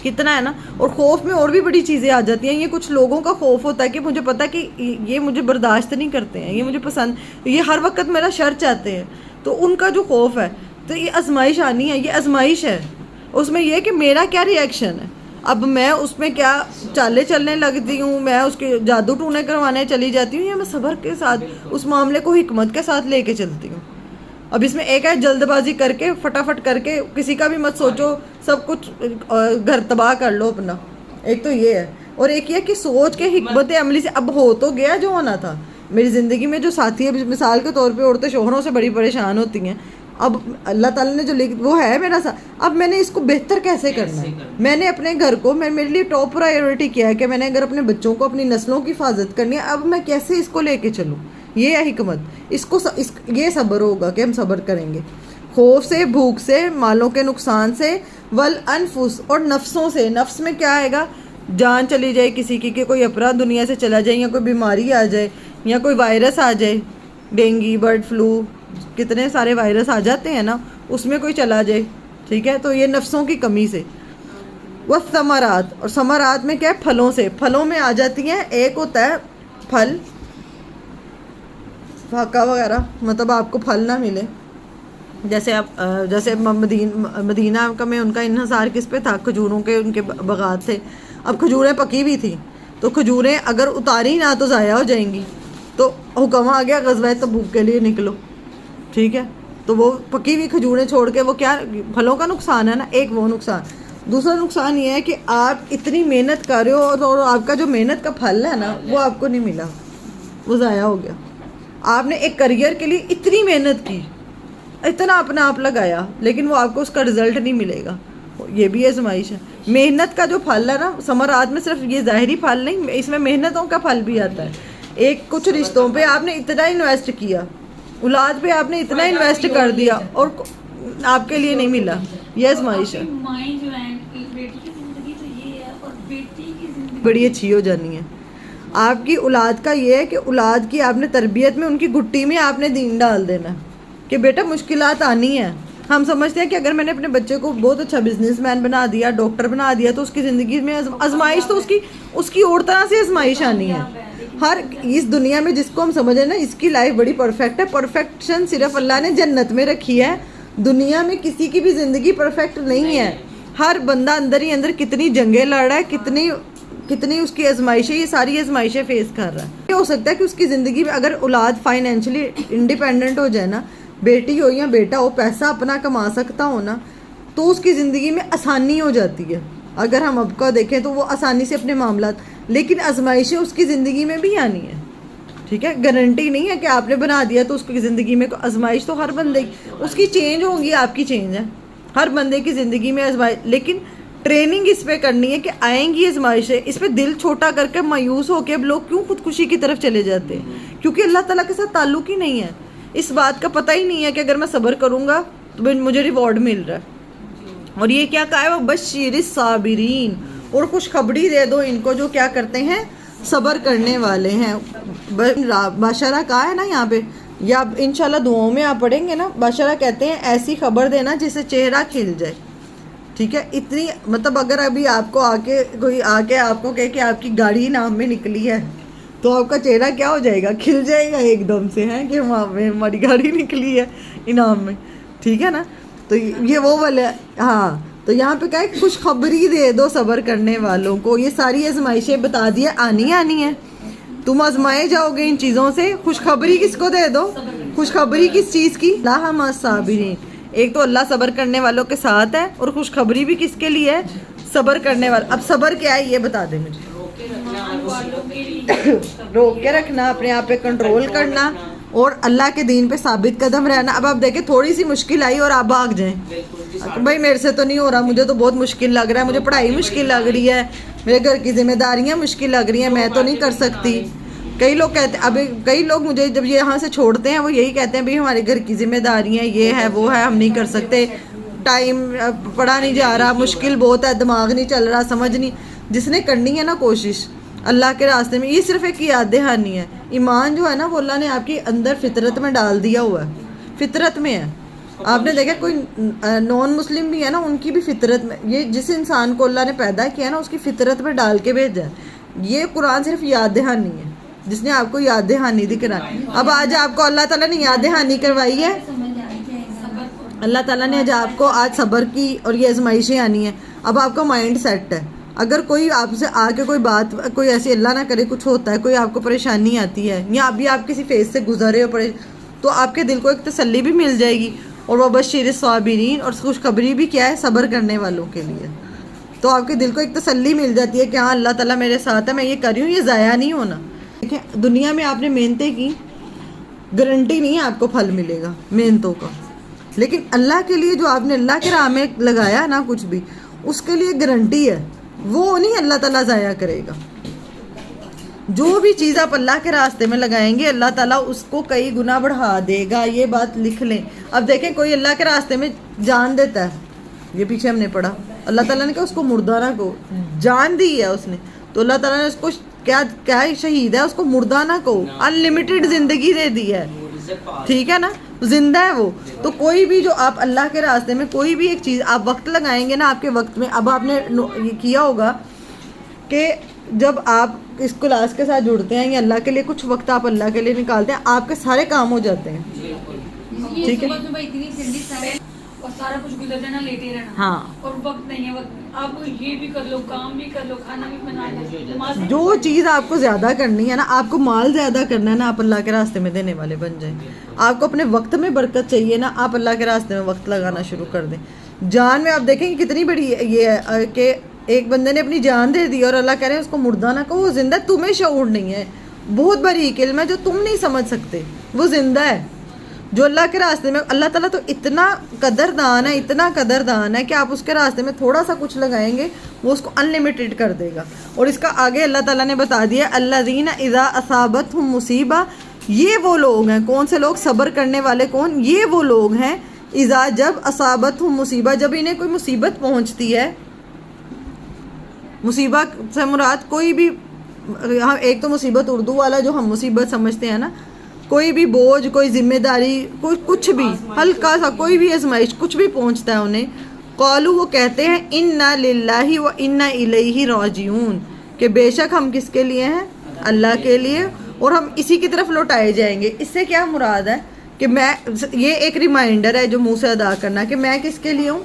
کتنا ہے نا. اور خوف میں اور بھی بڑی چیزیں آ جاتی ہیں. یہ کچھ لوگوں کا خوف ہوتا ہے کہ مجھے پتا کہ یہ مجھے برداشت نہیں کرتے ہیں، یہ مجھے پسند، یہ ہر وقت میرا شر چاہتے ہیں، تو ان کا جو خوف ہے تو یہ آزمائش آنی ہے، یہ آزمائش ہے. اس میں یہ کہ میرا کیا ری ایکشن ہے، اب میں اس میں کیا چالیں چلنے لگتی ہوں، میں اس کے جادو ٹونے کروانے چلی جاتی ہوں، یا میں صبر کے ساتھ اس معاملے کو حکمت کے ساتھ لے کے چلتی ہوں. اب اس میں ایک ہے جلد بازی کر کے فٹافٹ کر کے کسی کا بھی مت سوچو، سب کچھ گھر تباہ کر لو اپنا، ایک تو یہ ہے. اور ایک یہ کہ سوچ کے حکمت عملی سے، اب ہو تو گیا جو ہونا تھا. میری زندگی میں جو ساتھی ہے، مثال کے طور پہ عورتیں شوہروں سے بڑی پریشان ہوتی ہیں، اب اللہ تعالیٰ نے جو وہ ہے میرا ساتھ، اب میں نے اس کو بہتر کیسے کرنا ہے. میں نے اپنے گھر کو، میرے لیے ٹاپ پرائیورٹی کیا ہے کہ میں نے اگر اپنے بچوں کو، اپنی نسلوں کی حفاظت کرنی ہے، اب میں کیسے اس کو لے کے چلوں، یہ ہے حکمت. اس کو یہ صبر ہوگا کہ ہم صبر کریں گے. خوف سے، بھوک سے، مالوں کے نقصان سے، والانفس، اور نفسوں سے. نفس میں کیا آئے گا، جان چلی جائے کسی کی، کہ کوئی اپرا دنیا سے چلا جائے، یا کوئی بیماری آ جائے، یا کوئی وائرس آ جائے، ڈینگی، برڈ فلو، کتنے سارے وائرس آ جاتے ہیں نا، اس میں کوئی چلا جائے، ٹھیک ہے. تو یہ نفسوں کی کمی سے. والثمرات، اور ثمرات میں کیا ہے، پھلوں سے. پھلوں میں آ جاتی ہیں، ایک ہوتا ہے پھل فاقہ وغیرہ، مطلب آپ کو پھل نہ ملے، جیسے مدینہ کا میں ان کا انحصار کس پہ تھا، کھجوروں کے، ان کے باغات تھے. اب کھجوریں پکی بھی تھیں تو کھجوریں اگر اتاری نہ تو ضائع ہو جائیں گی، تو حکم آ گیا غزوہ تبوک کے لیے نکلو، ٹھیک ہے. تو وہ پکی ہوئی کھجوریں چھوڑ کے، وہ کیا پھلوں کا نقصان ہے نا، ایک وہ نقصان. دوسرا نقصان یہ ہے کہ آپ اتنی محنت کر رہے ہو اور آپ کا جو محنت کا پھل ہے نا وہ آپ کو نہیں ملا، وہ ضائع ہو گیا. آپ نے ایک کریئر کے لیے اتنی محنت کی، اتنا اپنا آپ لگایا لیکن وہ آپ کو اس کا رزلٹ نہیں ملے گا. یہ بھی آزمائش ہے. محنت کا جو پھل ہے نا ثمرات میں صرف یہ ظاہری پھل نہیں، اس میں محنتوں کا پھل بھی آتا ہے. ایک کچھ رشتوں پہ آپ نے اتنا انویسٹ کیا، اولاد پہ آپ نے اتنا انویسٹ کر دیا اور آپ کے لیے نہیں ملا. یہ آزمائش ہے. مائیں جو ہیں بیٹی کی زندگی تو یہ ہے اور بیٹی کی زندگی بڑی اچھی ہو جانی ہے. آپ کی اولاد کا یہ ہے کہ اولاد کی آپ نے تربیت میں ان کی گھٹی میں آپ نے دین ڈال دینا کہ بیٹا مشکلات آنی ہیں. ہم سمجھتے ہیں کہ اگر میں نے اپنے بچے کو بہت اچھا بزنس مین بنا دیا، ڈاکٹر بنا دیا، تو اس کی زندگی میں آزمائش تو اس کی اور طرح سے آزمائش آنی ہے. ہر اس دنیا میں جس کو ہم سمجھیں نا اس کی لائف بڑی پرفیکٹ ہے. پرفیکشن صرف اللہ نے جنت میں رکھی ہے. دنیا میں کسی کی بھی زندگی پرفیکٹ نہیں ہے. ہر بندہ اندر ہی اندر کتنی جنگیں لڑ رہا ہے، کتنی اس کی آزمائشیں، یہ ساری آزمائشیں فیس کر رہا ہے. یہ ہو سکتا ہے کہ اس کی زندگی میں اگر اولاد فائنینشلی انڈیپینڈنٹ ہو جائے نا، بیٹی ہو یا بیٹا ہو، پیسہ اپنا کما سکتا ہو نا، تو اس کی زندگی میں آسانی ہو جاتی ہے. اگر ہم اب کا دیکھیں تو وہ آسانی سے اپنے معاملات، لیکن آزمائشیں اس کی زندگی میں بھی آنی ہے. ٹھیک ہے، گارنٹی نہیں ہے کہ آپ نے بنا دیا تو اس کی زندگی میں آزمائش تو ہر بندے اس کی چینج ہوگی، آپ کی چینج ہے. ہر بندے کی زندگی میں آزمائش، لیکن ٹریننگ اس پہ کرنی ہے کہ آئیں گی آزمائشیں. اس پہ دل چھوٹا کر کے مایوس ہو کے اب لوگ کیوں خودکشی کی طرف چلے جاتے ہیں؟ کیونکہ اللہ تعالیٰ کے ساتھ تعلق ہی نہیں ہے. اس بات کا پتہ ہی نہیں ہے کہ اگر میں صبر کروں گا تو مجھے ریوارڈ مل رہا ہے. اور یہ کیا کہا ہے، وہ بشیر الصابرین، اور خوشخبری دے دو ان کو جو کیا کرتے ہیں، صبر کرنے والے ہیں. باشرہ کہا ہے نا یہاں پہ، یا انشاءاللہ دعاؤں میں آپ پڑھیں گے نا، باشرہ کہتے ہیں ایسی خبر دینا جسے چہرہ کھل جائے. ٹھیک ہے، اتنی مطلب اگر ابھی آپ کو کوئی آ کے آپ کو کہے کہ آپ کی گاڑی انعام میں نکلی ہے تو آپ کا چہرہ کیا ہو جائے گا، کھل جائے گا ایک دم سے، ہیں کہ ہماری گاڑی نکلی ہے انعام میں. ٹھیک ہے نا، تو یہ وہ والے. ہاں، تو یہاں پہ کہا ہے خوشخبری دے دو صبر کرنے والوں کو. یہ ساری آزمائشیں بتا دیے آنی ہے. تم آزمائے جاؤ گے ان چیزوں سے. خوشخبری کس کو دے دو؟ خوشخبری کس چیز کی؟ اللہ مع الصابرین. ایک تو اللہ صبر کرنے والوں کے ساتھ ہے، اور خوشخبری بھی کس کے لیے ہے؟ صبر کرنے والے. اب صبر کیا ہے یہ بتا دیں مجھے. روک کے رکھنا، اپنے آپ پہ کنٹرول کرنا، اور اللہ کے دین پہ ثابت قدم رہنا. اب آپ دیکھیں تھوڑی سی مشکل آئی اور آپ بھاگ جائیں، بھائی میرے سے تو نہیں ہو رہا، مجھے تو بہت مشکل لگ رہا ہے، مجھے پڑھائی مشکل لگ رہی ہے، میرے گھر کی ذمہ داریاں مشکل لگ رہی ہیں، میں تو نہیں کر سکتی. کئی لوگ کہتے ہیں، ابھی کئی لوگ مجھے جب یہاں سے چھوڑتے ہیں وہ یہی کہتے ہیں بھائی ہمارے گھر کی ذمہ داریاں یہ ہے وہ ہے، ہم نہیں کر سکتے، ٹائم پڑھا نہیں جا رہا، مشکل بہت ہے، دماغ نہیں چل رہا، سمجھ نہیں. جس نے کرنی ہے نا کوشش اللہ کے راستے میں، یہ صرف ایک یاد دہانی ہے. ایمان جو ہے نا وہ اللہ نے آپ کی اندر فطرت میں ڈال دیا ہوا ہے، فطرت میں ہے. آپ نے دیکھا کوئی نان مسلم بھی ہے نا، ان کی بھی فطرت میں، یہ جس انسان کو اللہ نے پیدا کیا نا اس کی فطرت میں ڈال کے بھیجا ہے. یہ قرآن صرف یاد دہانی ہے، جس نے آپ کو یاد دہانی دکھائی. اب آج آپ کو اللہ تعالیٰ نے یاد دہانی کروائی ہے، اللہ تعالیٰ نے آج آپ کو آج صبر کی اور یہ آزمائشیں آنی ہیں. اب آپ کا مائنڈ سیٹ ہے. اگر کوئی آپ سے آ کے کوئی بات، کوئی ایسی اللہ نہ کرے کچھ ہوتا ہے، کوئی آپ کو پریشانی آتی ہے، یا ابھی آپ کسی فیز سے گزرے ہو تو آپ کے دل کو ایک تسلی بھی مل جائے گی. اور وہ بشیر الصابرین، اور خوشخبری بھی کیا ہے، صبر کرنے والوں کے لیے. تو آپ کے دل کو ایک تسلی مل جاتی ہے کہ ہاں اللہ تعالیٰ میرے ساتھ ہے، میں یہ کر رہی ہوں، یہ ضائع نہیں ہونا. دیکھیں دنیا میں آپ نے محنتیں کی، گارنٹی نہیں ہے آپ کو پھل ملے گا محنتوں کا، لیکن اللہ کے لیے جو آپ نے اللہ کے راہ میں لگایا نا کچھ بھی، اس کے لیے گارنٹی ہے، وہ نہیں اللہ تعالیٰ ضائع کرے گا. جو بھی چیز آپ اللہ کے راستے میں لگائیں گے اللہ تعالیٰ اس کو کئی گنا بڑھا دے گا. یہ بات لکھ لیں. اب دیکھیں کوئی اللہ کے راستے میں جان دیتا ہے، یہ پیچھے ہم نے پڑھا، اللہ تعالیٰ نے کہا اس کو مردانہ کو جان دی ہے اس نے، تو اللہ تعالیٰ نے اس کو کیا شہید ہے، اس کو مردانہ کو انلمیٹڈ زندگی دے دی ہے. ٹھیک ہے نا، زندہ ہے وہ. تو کوئی بھی جو آپ اللہ کے راستے میں کوئی بھی ایک چیز آپ وقت لگائیں گے نا، آپ کے وقت میں، اب آپ نے یہ کیا ہوگا کہ جب آپ اس کلاس کے ساتھ جڑتے ہیں یا اللہ کے لیے کچھ وقت آپ اللہ کے لیے نکالتے ہیں، آپ کے سارے کام ہو جاتے ہیں. ٹھیک ہے، اور سارا کچھ گزر جانا، لیٹے رہنا. ہاں، اور وقت نہیں ہے، وقت آپ یہ بھی کر لو، کام بھی کر لو، کھانا بھی بنا لو. جو چیز آپ کو زیادہ کرنی ہے نا، آپ کو مال زیادہ کرنا ہے نا، آپ اللہ کے راستے میں دینے والے بن جائیں. آپ کو اپنے وقت میں برکت چاہیے نا، آپ اللہ کے راستے میں وقت لگانا شروع کر دیں. جان میں آپ دیکھیں گے کتنی بڑی یہ ہے کہ ایک بندے نے اپنی جان دے دی اور اللہ کہہ رہے ہیں اس کو مردہ نہ کہو، وہ زندہ ہے، تمہیں شعور نہیں ہے. بہت بڑی علم ہے جو تم نہیں سمجھ سکتے، وہ زندہ ہے. جو اللہ کے راستے میں, اللہ تعالیٰ تو اتنا قدردان ہے کہ آپ اس کے راستے میں تھوڑا سا کچھ لگائیں گے وہ اس کو انلمیٹڈ کر دے گا. اور اس کا آگے اللہ تعالیٰ نے بتا دیا الذین اذا اصابتہم مصیبہ, یہ وہ لوگ ہیں, کون سے لوگ, صبر کرنے والے. کون, یہ وہ لوگ ہیں اذا, جب اصابتہم مصیبہ, جب انہیں کوئی مصیبت پہنچتی ہے. مصیبت سے مراد کوئی بھی, ایک تو مصیبت اردو والا جو ہم مصیبت سمجھتے ہیں نا, کوئی بھی بوجھ, کوئی ذمہ داری, کوئی کچھ بھی ہلکا سا کوئی بھی آزمائش کچھ بھی پہنچتا ہے انہیں, قالوا, وہ کہتے ہیں انا للہ و انا الیہ راجعون, کہ بے شک ہم کس کے لیے ہیں, اللہ کے لیے, اور ہم اسی کی طرف لوٹائے جائیں گے. اس سے کیا مراد ہے کہ میں, یہ ایک ریمائنڈر ہے جو منہ سے ادا کرنا کہ میں کس کے لیے ہوں,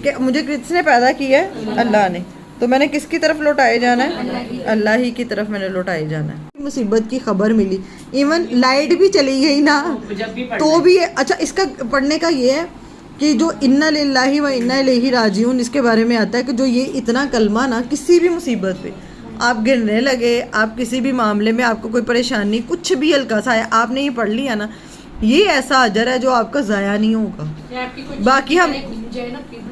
کہ مجھے کس نے پیدا کیا ہے, اللہ نے, تو میں نے کس کی طرف لوٹائے جانا ہے, اللہ ہی کی طرف میں نے لوٹائے جانا ہے. مصیبت کی خبر ملی, ایون لائٹ بھی چلی گئی نا تو بھی, اچھا اس کا پڑھنے کا یہ ہے کہ جو انا للہ و انا الیہ راجعون, اس کے بارے میں آتا ہے کہ جو یہ اتنا کلمہ نا, کسی بھی مصیبت پہ آپ گرنے لگے, آپ کسی بھی معاملے میں آپ کو کوئی پریشانی کچھ بھی ہلکا سا ہے, آپ نے یہ پڑھ لیا نا, یہ ایسا اجر ہے جو آپ کا ضائع نہیں ہوگا. باقی ہم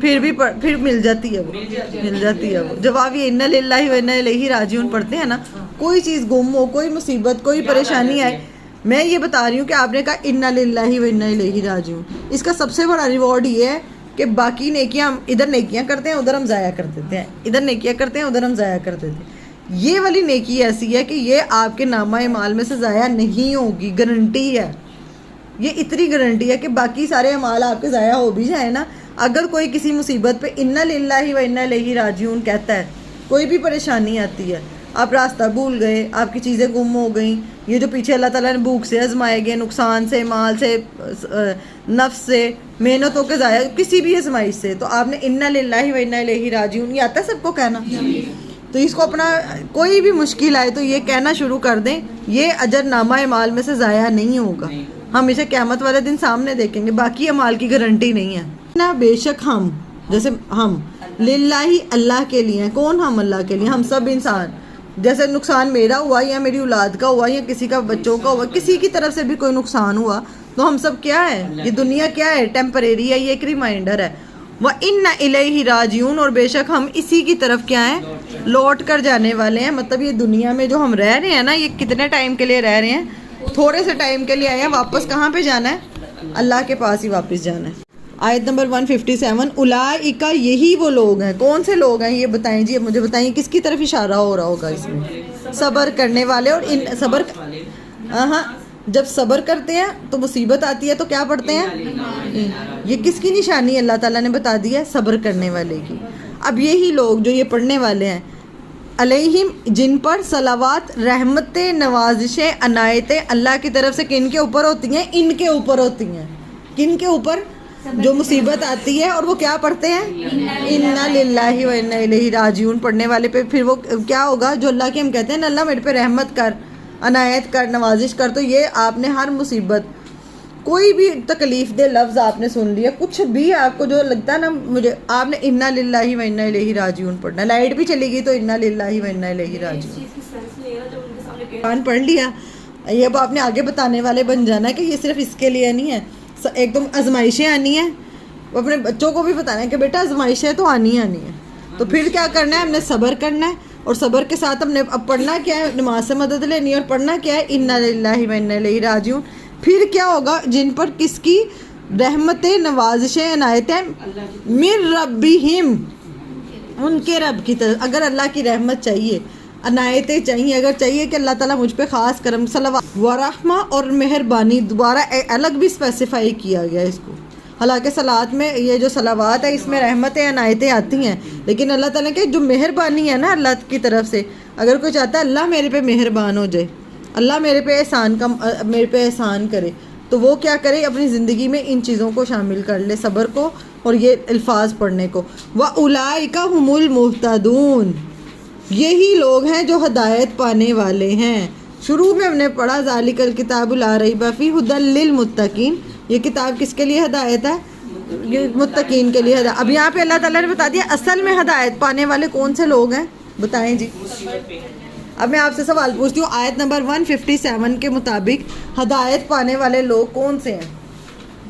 پھر بھی پھر مل جاتی ہے وہ, جب آپ یہ انا للہ و انا الیہ راجعون پڑھتے ہیں نا, کوئی چیز گم ہو, کوئی مصیبت, کوئی پریشانی آئے, میں یہ بتا رہی ہوں کہ آپ نے کہا انا للہ و انا الیہ راجعون, اس کا سب سے بڑا ریوارڈ یہ ہے کہ باقی نیکیاں, ہم ادھر نیکیاں کرتے ہیں ادھر ہم ضائع کر دیتے ہیں, ادھر نیکیاں کرتے ہیں ادھر ہم ضائع کر دیتے ہیں. یہ والی نیکی ایسی ہے کہ یہ آپ کے نامہ اعمال میں سے ضائع نہیں ہوگی, گارنٹی ہے, یہ اتنی گارنٹی ہے کہ باقی سارے اعمال آپ کے ضائع ہو بھی جائیں نا, اگر کوئی کسی مصیبت پہ انا للہ و انا الیہ راجعون کہتا ہے, کوئی بھی پریشانی آتی ہے, آپ راستہ بھول گئے, آپ کی چیزیں گم ہو گئیں, یہ جو پیچھے اللہ تعالیٰ نے بھوک سے آزمائے گئے, نقصان سے, مال سے, نفس سے, محنتوں کے ضائع, کسی بھی آزمائش سے, تو آپ نے انا للہ و انا الیہ راجعون, یہ آتا ہے سب کو کہنا, تو اس کو اپنا کوئی بھی مشکل آئے تو یہ کہنا شروع کر دیں, یہ اجر نامہ اعمال میں سے ضائع نہیں ہوگا, ہم اسے قیامت والے دن سامنے دیکھیں گے, باقی اعمال کی گارنٹی نہیں ہے نا. بے شک ہم, جیسے ہم للہ, اللہ کے لیے ہیں. کون ہم, اللہ کے لیے, ہم سب انسان, جیسے نقصان میرا ہوا یا میری اولاد کا ہوا یا کسی کا بچوں کا ہوا, کسی کی طرف سے بھی کوئی نقصان ہوا, تو ہم سب کیا ہے, یہ دنیا کیا ہے, ٹیمپریری ہے, یہ ایک ریمائنڈر ہے. وَإِنَّ إِلَيْهِ راجعون, اور بے شک ہم اسی کی طرف کیا ہیں, لوٹ کر جانے والے ہیں. مطلب یہ دنیا میں جو ہم رہ رہے ہیں نا, یہ کتنے ٹائم کے لیے رہ رہے ہیں, تھوڑے سے ٹائم کے لیے آئے ہیں, واپس کہاں پہ جانا ہے, اللہ کے پاس ہی واپس جانا ہے. آیت نمبر 157, اولئک, یہی وہ لوگ ہیں. کون سے لوگ ہیں یہ بتائیں جی, مجھے بتائیں کس کی طرف اشارہ ہو رہا ہوگا اس میں, صبر کرنے والے. اور ان صبر, ہاں, جب صبر کرتے ہیں تو مصیبت آتی ہے تو کیا پڑھتے ہیں, یہ کس کی نشانی اللہ تعالیٰ نے بتا دی ہے, صبر کرنے والے کی. اب یہی لوگ جو یہ پڑھنے والے ہیں, علیہم, جن پر صلوات, رحمتیں, نوازشیں, عنایتیں اللہ کی طرف سے کن کے اوپر ہوتی ہیں, ان کے اوپر ہوتی ہیں. کن کے اوپر, جو مصیبت آتی ہے اور وہ کیا پڑھتے ہیں, انا للہ و انا الیہ راجعون پڑھنے والے پہ پھر وہ کیا ہوگا, جو اللہ کے ہم کہتے ہیں نا, اللہ میرے پہ رحمت کر, عنایت کر, نوازش کر, تو یہ آپ نے ہر مصیبت, کوئی بھی تکلیف دہ لفظ آپ نے سن لیا, کچھ بھی آپ کو جو لگتا ہے نا مجھے, آپ نے انا للہ و انا الیہ راجعون پڑھنا. لائٹ بھی چلی گئی تو انا للہ و انا الیہ راجعون قرآن پڑھ لیا. یہ اب آپ نے آگے بتانے والے بن جانا ہے کہ یہ صرف اس کے لیے نہیں ہے, ایک دم آزمائشیں آنی ہیں, اپنے بچوں کو بھی بتانا ہے کہ بیٹا آزمائشیں تو آنی آنی ہیں, تو پھر کیا کرنا ہے, ہم نے صبر کرنا ہے, اور صبر کے ساتھ ہم نے اب پڑھنا کیا ہے, نماز سے مدد لینی ہے, اور پڑھنا کیا ہے, انا للہ و انا الیہ راجعون. پھر کیا ہوگا, جن پر کس کی رحمتیں, نوازشیں, عنایتیں, من ربہم, ان کے رب کی طرف. اگر اللہ کی رحمت چاہیے, عنایتیں چاہیے, اگر چاہیے کہ اللہ تعالیٰ مجھ پہ خاص کرم, صلوات و رحمہ اور مہربانی, دوبارہ الگ بھی اسپیسیفائی کیا گیا اس کو. حالانکہ صلوات میں یہ جو صلوات ہے اس میں رحمتیں, عنایتیں آتی ہیں, لیکن اللہ تعالیٰ کے جو مہربانی ہے نا اللہ کی طرف سے, اگر کوئی چاہتا ہے اللہ میرے پہ مہربان ہو جائے, اللہ میرے پہ احسان کرے, تو وہ کیا کرے, اپنی زندگی میں ان چیزوں کو شامل کر لے, صبر کو اور یہ الفاظ پڑھنے کو. وَأُولَئِكَ هُمُ الْمُهْتَدُونَ, یہی لوگ ہیں جو ہدایت پانے والے ہیں. شروع میں ہم نے پڑھا ذالک الکتاب لا ریب فیہ ھدی للمتقین, یہ کتاب کس کے لیے ہدایت ہے, یہ متقین کے لیے ہدایت. اب یہاں پہ اللہ تعالیٰ نے بتا دیا اصل میں ہدایت پانے والے کون سے لوگ ہیں, بتائیں جی. اب میں آپ سے سوال پوچھتی ہوں, آیت نمبر 157 کے مطابق ہدایت پانے والے لوگ کون سے ہیں؟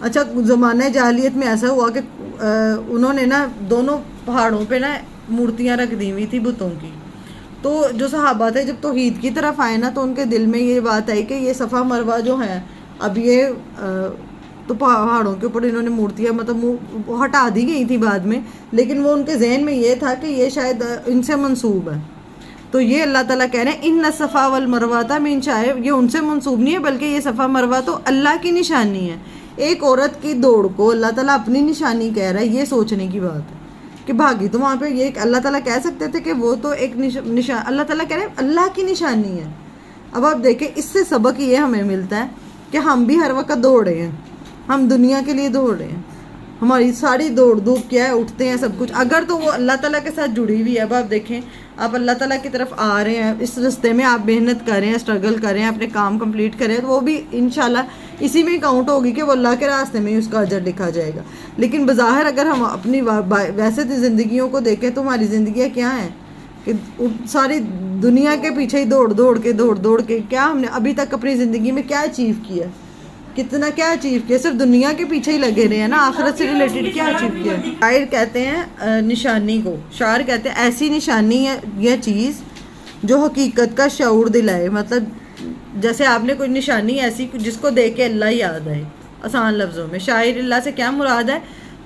اچھا زمانہ جاہلیت میں ایسا ہوا کہ انہوں نے نا دونوں پہاڑوں پہ نا مورتیاں رکھ دی ہوئی تھی بتوں کی. تو جو صحابہ تھے جب توحید کی طرف آئے نا تو ان کے دل میں یہ بات آئی کہ یہ صفا مروہ جو ہے اب یہ تو پہاڑوں کے اوپر انہوں نے مورتیاں مطلب ہٹا دی گئی تھی بعد میں، لیکن وہ ان کے ذہن میں یہ تھا کہ یہ شاید ان سے منسوب ہے. تو یہ اللہ تعالیٰ کہہ رہے ہیں ان الصفا والمروہ من شعائر، یہ ان سے منسوب نہیں ہے بلکہ یہ صفا مروہ تو اللہ کی نشانی ہے. ایک عورت کی دوڑ کو اللہ تعالیٰ اپنی نشانی کہہ رہا ہے، یہ سوچنے کی بات ہے کہ بھاگی تو وہاں پہ یہ اللہ تعالیٰ کہہ سکتے تھے کہ وہ تو ایک نشان، اللہ تعالیٰ کہہ رہے ہیں اللہ کی نشانی ہے. اب آپ دیکھیں اس سے سبق یہ ہمیں ملتا ہے کہ ہم بھی ہر وقت دوڑے ہیں، ہم دنیا کے لیے دوڑ رہے ہیں، ہماری ساری دوڑ دھوپ کیا ہے، اٹھتے ہیں سب کچھ اگر تو وہ اللہ تعالیٰ کے ساتھ جڑی ہوئی ہے. اب آپ دیکھیں آپ اللہ تعالیٰ کی طرف آ رہے ہیں، اس راستے میں آپ محنت کریں، اسٹرگل کریں، اپنے کام کمپلیٹ کریں، تو وہ بھی انشاءاللہ اسی میں کاؤنٹ ہوگی کہ وہ اللہ کے راستے میں ہی اس کا اجر لکھا جائے گا. لیکن بظاہر اگر ہم اپنی ویسے زندگیوں کو دیکھیں تو ہماری زندگیاں کیا ہیں کہ ساری دنیا کے پیچھے ہی دوڑ کے کیا ہم نے ابھی تک اپنی زندگی میں کیا اچیو کیا، کتنا کیا اچیو کیا، صرف دنیا کے پیچھے ہی لگے رہے ہیں نا، آخرت سے ریلیٹڈ کیا اچیو کیا. شاعر کہتے ہیں نشانی کو، شاعر کہتے ہیں ایسی نشانی ہے یہ چیز جو حقیقت کا شعور دلائے. مطلب جیسے آپ نے کوئی نشانی ایسی جس کو دیکھ کے اللہ یاد آئے. آسان لفظوں میں شاعر اللہ سے کیا مراد ہے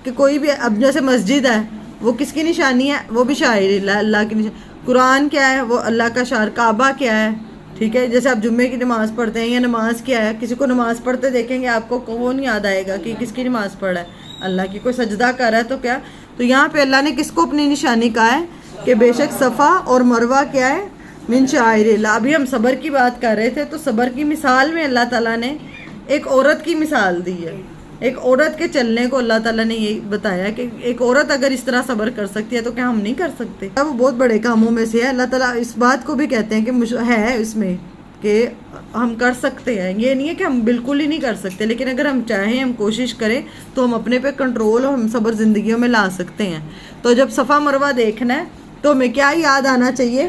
کہ کوئی بھی اب جیسے مسجد ہے وہ کس کی نشانی ہے، وہ بھی شاعر اللہ کی نشانی. قرآن کیا ہے، وہ اللہ کا شعر. کعبہ کیا ہے، ٹھیک ہے، جیسے آپ جمعے کی نماز پڑھتے ہیں یا نماز کیا ہے، کسی کو نماز پڑھتے دیکھیں گے آپ کو وہ نہیں یاد آئے گا کہ کس کی نماز پڑھ رہا ہے، اللہ کی. کوئی سجدہ کر رہا ہے تو کیا، تو یہاں پہ اللہ نے کس کو اپنی نشانی کہا ہے کہ بے شک صفا اور مروہ کیا ہے من شعائر اللہ. ابھی ہم صبر کی بات کر رہے تھے تو صبر کی مثال میں اللہ تعالیٰ نے ایک عورت کی مثال دی ہے. ایک عورت کے چلنے کو اللہ تعالیٰ نے یہ بتایا کہ ایک عورت اگر اس طرح صبر کر سکتی ہے تو کیا ہم نہیں کر سکتے. وہ بہت بڑے کاموں میں سے ہے. اللہ تعالیٰ اس بات کو بھی کہتے ہیں کہ ہے اس میں کہ ہم کر سکتے ہیں. یہ نہیں ہے کہ ہم بالکل ہی نہیں کر سکتے، لیکن اگر ہم چاہیں، ہم کوشش کریں تو ہم اپنے پہ کنٹرول اور ہم صبر زندگیوں میں لا سکتے ہیں. تو جب صفا مروہ دیکھنا ہے تو ہمیں کیا یاد آنا چاہیے،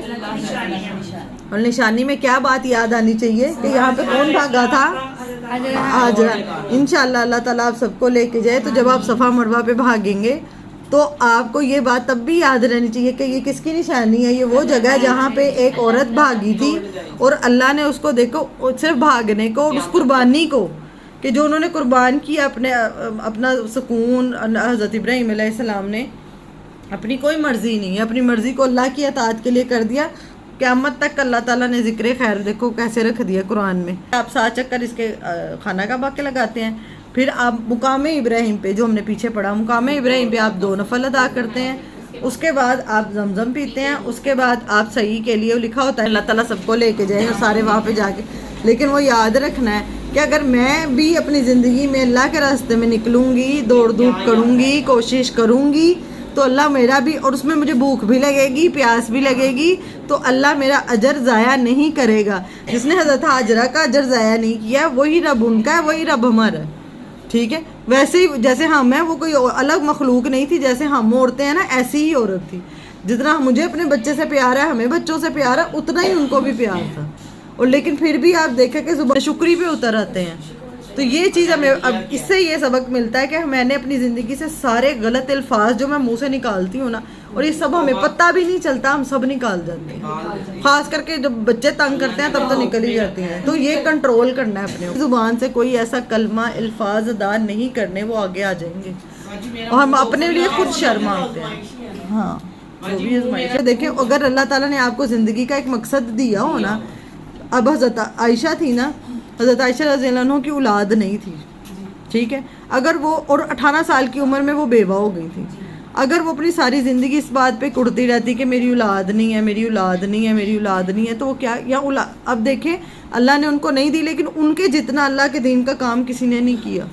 اور نشانی میں کیا بات یاد آنی چاہیے کہ یہاں پہ کون بھاگا تھا، حاجرہ. انشاءاللہ اللہ تعالیٰ آپ سب کو لے کے جائے. تو جب آپ صفا مروہ پہ بھاگیں گے تو آپ کو یہ بات تب بھی یاد رہنی چاہیے کہ یہ کس کی نشانی ہے. یہ وہ جگہ ہے جہاں پہ ایک عورت بھاگی تھی اور اللہ نے اس کو دیکھو صرف بھاگنے کو اور اس قربانی کو کہ جو انہوں نے قربان کیا اپنا سکون. حضرت ابراہیم علیہ السلام نے اپنی کوئی مرضی نہیں، اپنی مرضی کو اللہ کی اطاعت کے لیے کر دیا. قیامت تک اللہ تعالیٰ نے ذکر خیر دیکھو کیسے رکھ دیا قرآن میں. آپ 7 چکر اس کے خانہ کعبہ کے لگاتے ہیں، پھر آپ مقام ابراہیم پہ جو ہم نے پیچھے پڑھا، مقام ابراہیم پہ آپ 2 نفل ادا کرتے ہیں، اس کے بعد آپ زمزم پیتے ہیں، اس کے بعد آپ صحیح کے لیے لکھا ہوتا ہے اللہ تعالیٰ سب کو لے کے جائیں اور سارے وہاں پہ جا کے. لیکن وہ یاد رکھنا ہے کہ اگر میں بھی اپنی زندگی میں اللہ کے راستے میں نکلوں گی، دوڑ دھوپ کروں گی، کوشش کروں گی تو اللہ میرا بھی، اور اس میں مجھے بھوک بھی لگے گی، پیاس بھی لگے گی، تو اللہ میرا اجر ضائع نہیں کرے گا. جس نے حضرت حاجرہ کا اجر ضائع نہیں کیا وہی رب ان کا ہے، وہی رب ہمارا ہے. ٹھیک ہے، ویسے ہی جیسے ہم ہیں، وہ کوئی الگ مخلوق نہیں تھی. جیسے ہم عورتیں ہیں نا، ایسی ہی عورت تھی. جتنا مجھے اپنے بچے سے پیار ہے، ہمیں بچوں سے پیار ہے، اتنا ہی ان کو بھی پیار تھا. اور لیکن پھر بھی آپ دیکھیں کہ زبان شکری پہ اتر آتے ہیں. تو یہ چیز ہمیں اب اس سے یہ سبق ملتا ہے کہ میں نے اپنی زندگی سے سارے غلط الفاظ جو میں منہ سے نکالتی ہوں نا، اور یہ سب ہمیں پتہ بھی نہیں چلتا، ہم سب نکال جاتے ہیں. خاص کر کے جب بچے تنگ کرتے ہیں تب تو نکل ہی جاتے ہیں. تو یہ کنٹرول کرنا ہے اپنے زبان سے. کوئی ایسا کلمہ الفاظ ادا نہیں کرنے، وہ آگے آ جائیں گے اور ہم اپنے لیے خود شرماتے ہیں. ہاں وہ بھی آزمائش ہے. دیکھیں اگر اللہ تعالیٰ نے آپ کو زندگی کا ایک مقصد دیا ہو نا، اب حضرت عائشہ تھی نا، حضرت عائشہ رضی اللہ عنہ کی اولاد نہیں تھی، ٹھیک ہے، اگر وہ اور 18 سال کی عمر میں وہ بیوہ ہو گئی تھی. اگر وہ اپنی ساری زندگی اس بات پہ کڑتی رہتی کہ میری اولاد نہیں ہے، میری اولاد نہیں ہے، میری اولاد نہیں ہے، تو وہ کیا یا اب دیکھیں اللہ نے ان کو نہیں دی، لیکن ان کے جتنا اللہ کے دین کا کام کسی نے نہیں کیا.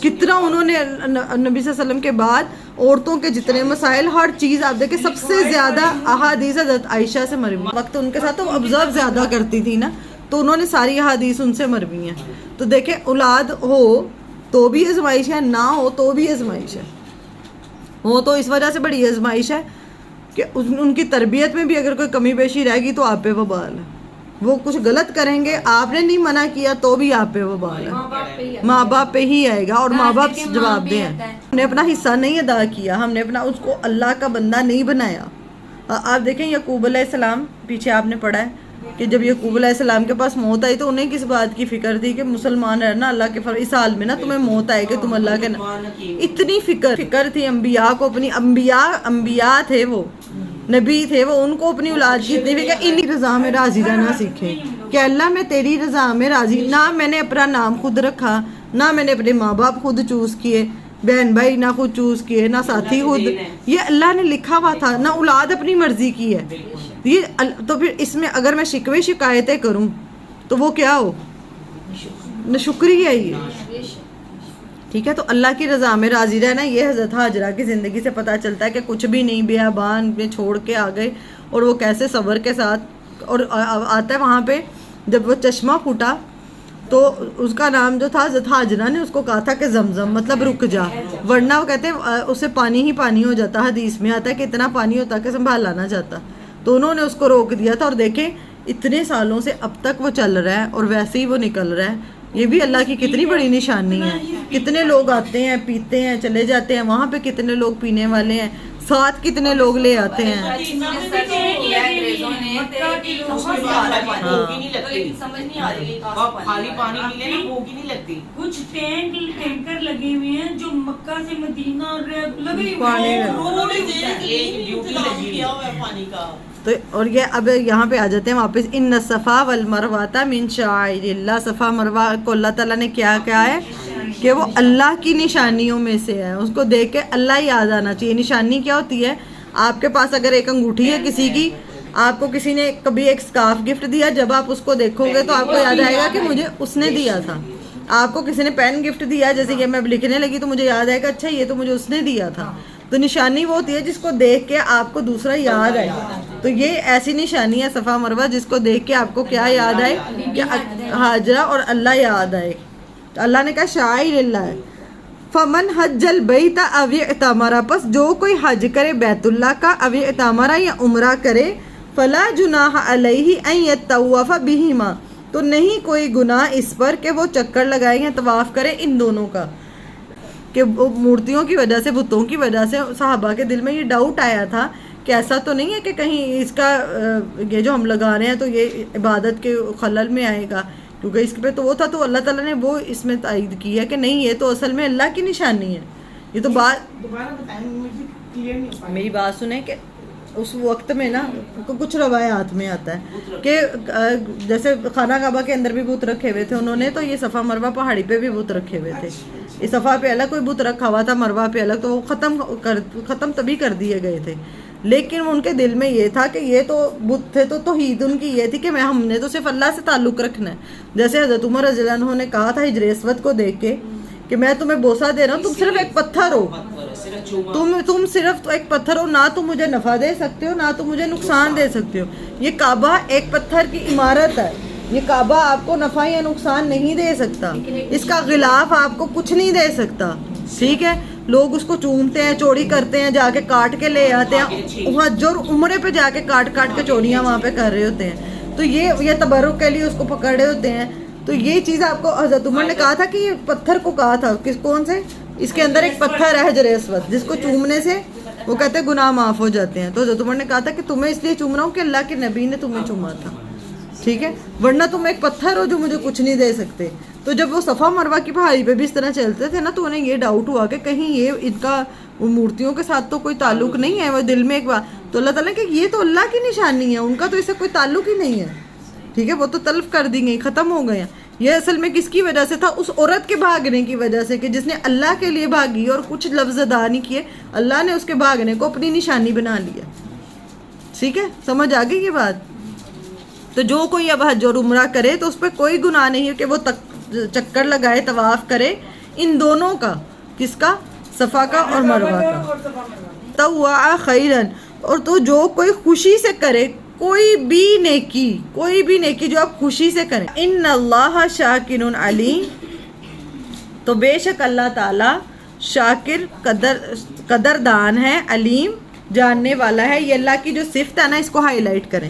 کتنا انہوں نے نبی صلی اللہ علیہ وسلم کے بعد عورتوں کے جتنے مسائل، ہر چیز آپ دیکھیں سب سے زیادہ احادیث حضرت عائشہ سے مروی. وقت ان کے ساتھ تو آبزرو زیادہ کرتی تھی نا، تو انہوں نے ساری احادیث ان سے مروی ہیں. تو دیکھیں اولاد ہو تو بھی آزمائش ہے، نہ ہو تو بھی آزمائش ہے. ہو تو اس وجہ سے بڑی آزمائش ہے کہ ان کی تربیت میں بھی اگر کوئی کمی بیشی رہے گی تو آپ پہ وبال ہے. وہ کچھ غلط کریں گے, آپ نے نہیں منع کیا تو بھی آپ پہ وہ بال ہے, ماں باپ پہ ہی آئے گا, اور ماں باپ جواب دیں. ہم نے اپنا حصہ نہیں ادا کیا, ہم نے اپنا اس کو اللہ کا بندہ نہیں بنایا. آپ دیکھیں یعقوب علیہ السلام, پیچھے آپ نے پڑھا ہے کہ جب یعقوب علیہ السلام کے پاس موت آئی تو انہیں کس بات کی فکر تھی کہ مسلمان رہنا, اللہ کے اس حال میں نا تمہیں موت آئے کہ تم اللہ کے اتنی فکر تھی انبیاء کو, اپنی انبیاء تھے, وہ نبی تھے, وہ ان کو اپنی اولاد کی اتنی فکر, انہی رضا میں راضی رہنا سیکھیں کہ اللہ میں تیری رضا میں راضی. نہ میں نے اپنا نام خود رکھا, نہ میں نے اپنے ماں باپ خود چوز کیے, بہن بھائی نہ خود چوز کیے, نہ ساتھی خود, یہ اللہ نے لکھا ہوا تھا. نہ اولاد اپنی مرضی کی ہے یہ, تو پھر اس میں اگر میں شکوے شکایتیں کروں تو وہ کیا ہو, نہ شکریہ ہی ہے. ٹھیک ہے, تو اللہ کی رضا میں راضی رہنا, یہ حضرت حاجرہ کی زندگی سے پتہ چلتا ہے کہ کچھ بھی نہیں, بیابان میں چھوڑ کے آ گئے, اور وہ کیسے صبر کے ساتھ. اور آتا ہے وہاں پہ جب وہ چشمہ پھوٹا تو اس کا نام جو تھا حضرت حاجرہ نے اس کو کہا تھا کہ زمزم, مطلب رک جا, ورنہ وہ کہتے ہیں اسے پانی ہی پانی ہو جاتا. حدیث میں آتا ہے کہ اتنا پانی ہوتا کہ سنبھالا نہ جاتا. تو انہوں نے اس کو روک دیا تھا, اور دیکھیں اتنے سالوں سے اب تک وہ چل رہا ہے اور ویسے ہی وہ نکل رہا ہے. یہ بھی اللہ کی کتنی بڑی نشانی ہے. کتنے لوگ آتے ہیں, پیتے ہیں, چلے جاتے ہیں, وہاں پہ کتنے لوگ پینے والے ہیں, ساتھ کتنے لوگ لے آتے ہیں. خالی پانی ملے نا بھوک ہی نہیں لگتی. کچھ ٹینکر لگے ہوئے ہیں جو مکہ سے مدینہ لگے پانی کا. تو اور یہ اب یہاں پہ آ جاتے ہیں واپس, ان الصفا والمروہ من شعائر اللہ. صفا مروہ کو اللہ تعالیٰ نے کیا کہا ہے کہ وہ اللہ کی نشانیوں میں سے ہے, اس کو دیکھ کے اللہ یاد آنا چاہیے. نشانی کیا ہوتی ہے, آپ کے پاس اگر ایک انگوٹھی ہے کسی کی, آپ کو کسی نے کبھی ایک سکارف گفٹ دیا, جب آپ اس کو دیکھو گے تو آپ کو یاد آئے گا کہ مجھے اس نے دیا تھا. آپ کو کسی نے پین گفٹ دیا, جیسے کہ میں اب لکھنے لگی تو مجھے یاد آئے گا اچھا یہ تو مجھے اس نے دیا تھا. تو نشانی وہ ہوتی ہے جس کو دیکھ کے آپ کو دوسرا یاد آئے. تو یہ ایسی نشانی ہے صفا مروہ جس کو دیکھ کے آپ کو کیا یاد آئے, کہ حاجرہ اور اللہ یاد آئے. اللہ نے کہا شعائر اللہ ہے. فمن حج البیت او اعتمر, پس جو کوئی حج کرے بیت اللہ کا, او اعتمر یا عمرہ کرے, فلا جناح علیہ ان یطوف بہما, تو نہیں کوئی گناہ اس پر کہ وہ چکر لگائے یا طواف کرے ان دونوں کا. کہ مورتیوں کی وجہ سے, بتوں کی وجہ سے صحابہ کے دل میں یہ ڈاؤٹ آیا تھا کہ ایسا تو نہیں ہے کہ کہیں اس کا یہ جو ہم لگا رہے ہیں تو یہ عبادت کے خلل میں آئے گا, کیونکہ اس پہ تو وہ تھا. تو اللہ تعالیٰ نے وہ اس میں تائید کی ہے کہ نہیں, یہ تو اصل میں اللہ کی نشانی ہے. یہ تو بات میری بات سنیں کہ اس وقت میں نا کچھ روایات میں آتا ہے کہ جیسے خانہ کعبہ کے اندر بھی بت رکھے ہوئے تھے انہوں نے, تو یہ صفا مروہ پہاڑی پہ بھی بت رکھے ہوئے تھے. اس صفا پہ الگ کوئی بت رکھا ہوا تھا, مروہ پہ الگ, تو وہ ختم تبھی کر دیے گئے تھے. لیکن ان کے دل میں یہ تھا کہ یہ تو بت تھے, تو توحید ان کی یہ تھی کہ ہم نے تو صرف اللہ سے تعلق رکھنا ہے. جیسے حضرت عمر رضی اللہ عنہ نے کہا تھا ہجر اسود کو دیکھ کے کہ میں تمہیں بوسہ دے رہا ہوں, تم صرف ایک پتھر ہو, تم صرف ایک پتھر ہو, نہ تم مجھے نفع دے سکتے ہو نہ تم مجھے نقصان دے سکتے ہو. یہ کعبہ ایک پتھر کی عمارت ہے, یہ کعبہ آپ کو نفع یا نقصان نہیں دے سکتا, اس کا غلاف آپ کو کچھ نہیں دے سکتا. ٹھیک ہے, لوگ اس کو چومتے ہیں, چوری کرتے ہیں, جا کے کاٹ کے لے آتے ہیں, حج اور عمرے پہ جا کے کاٹ کے چوریاں وہاں پہ کر رہے ہوتے ہیں. تو یہ تبرک کے لیے اس کو پکڑے ہوتے ہیں. تو یہ چیز آپ کو حضرت عمر نے کہا تھا کہ یہ پتھر کو کہا تھا, کون سے, اس کے اندر ایک پتھر ہے حجر اسود جس کو چومنے سے وہ کہتے ہیں گناہ معاف ہو جاتے ہیں. تو حضرت عمر نے کہا تھا کہ تمہیں اس لیے چوم رہا ہوں کہ اللہ کے نبی نے تمہیں چوما تھا. ٹھیک ہے, ورنہ تم ایک پتھر ہو جو مجھے کچھ نہیں دے سکتے. تو جب وہ صفا مروہ کی پہاڑی پہ بھی اس طرح چلتے تھے نا, تو انہیں یہ ڈاؤٹ ہوا کہ کہیں یہ ان کا مورتیوں کے ساتھ تو کوئی تعلق نہیں ہے. وہ دل میں ایک بات, تو اللہ تعالیٰ کہ یہ تو اللہ کی نشانی ہے, ان کا تو اس سے کوئی تعلق ہی نہیں ہے. ٹھیک ہے, وہ تو تلف کر دی گئی, ختم ہو گئے. یہ اصل میں کس کی وجہ سے تھا, اس عورت کے بھاگنے کی وجہ سے, کہ جس نے اللہ کے لیے بھاگی اور کچھ لفظ ادا نہیں کیے, اللہ نے اس کے بھاگنے کو اپنی نشانی بنا لیا. ٹھیک ہے, سمجھ آ گئی یہ بات. تو جو کوئی اب حج اور عمرہ کرے تو اس پہ کوئی گناہ نہیں ہے کہ وہ چکر لگائے, طواف کرے ان دونوں کا, کس کا, صفا کا اور مروہ کا. طوع خیرن, اور تو جو کوئی خوشی سے کرے کوئی بھی نیکی جو آپ خوشی سے کریں. ان اللہ شاکر علیم, تو بے شک اللہ تعالی شاکر قدردان ہے, علیم جاننے والا ہے. یہ اللہ کی جو صفت ہے نا, اس کو ہائی لائٹ کریں.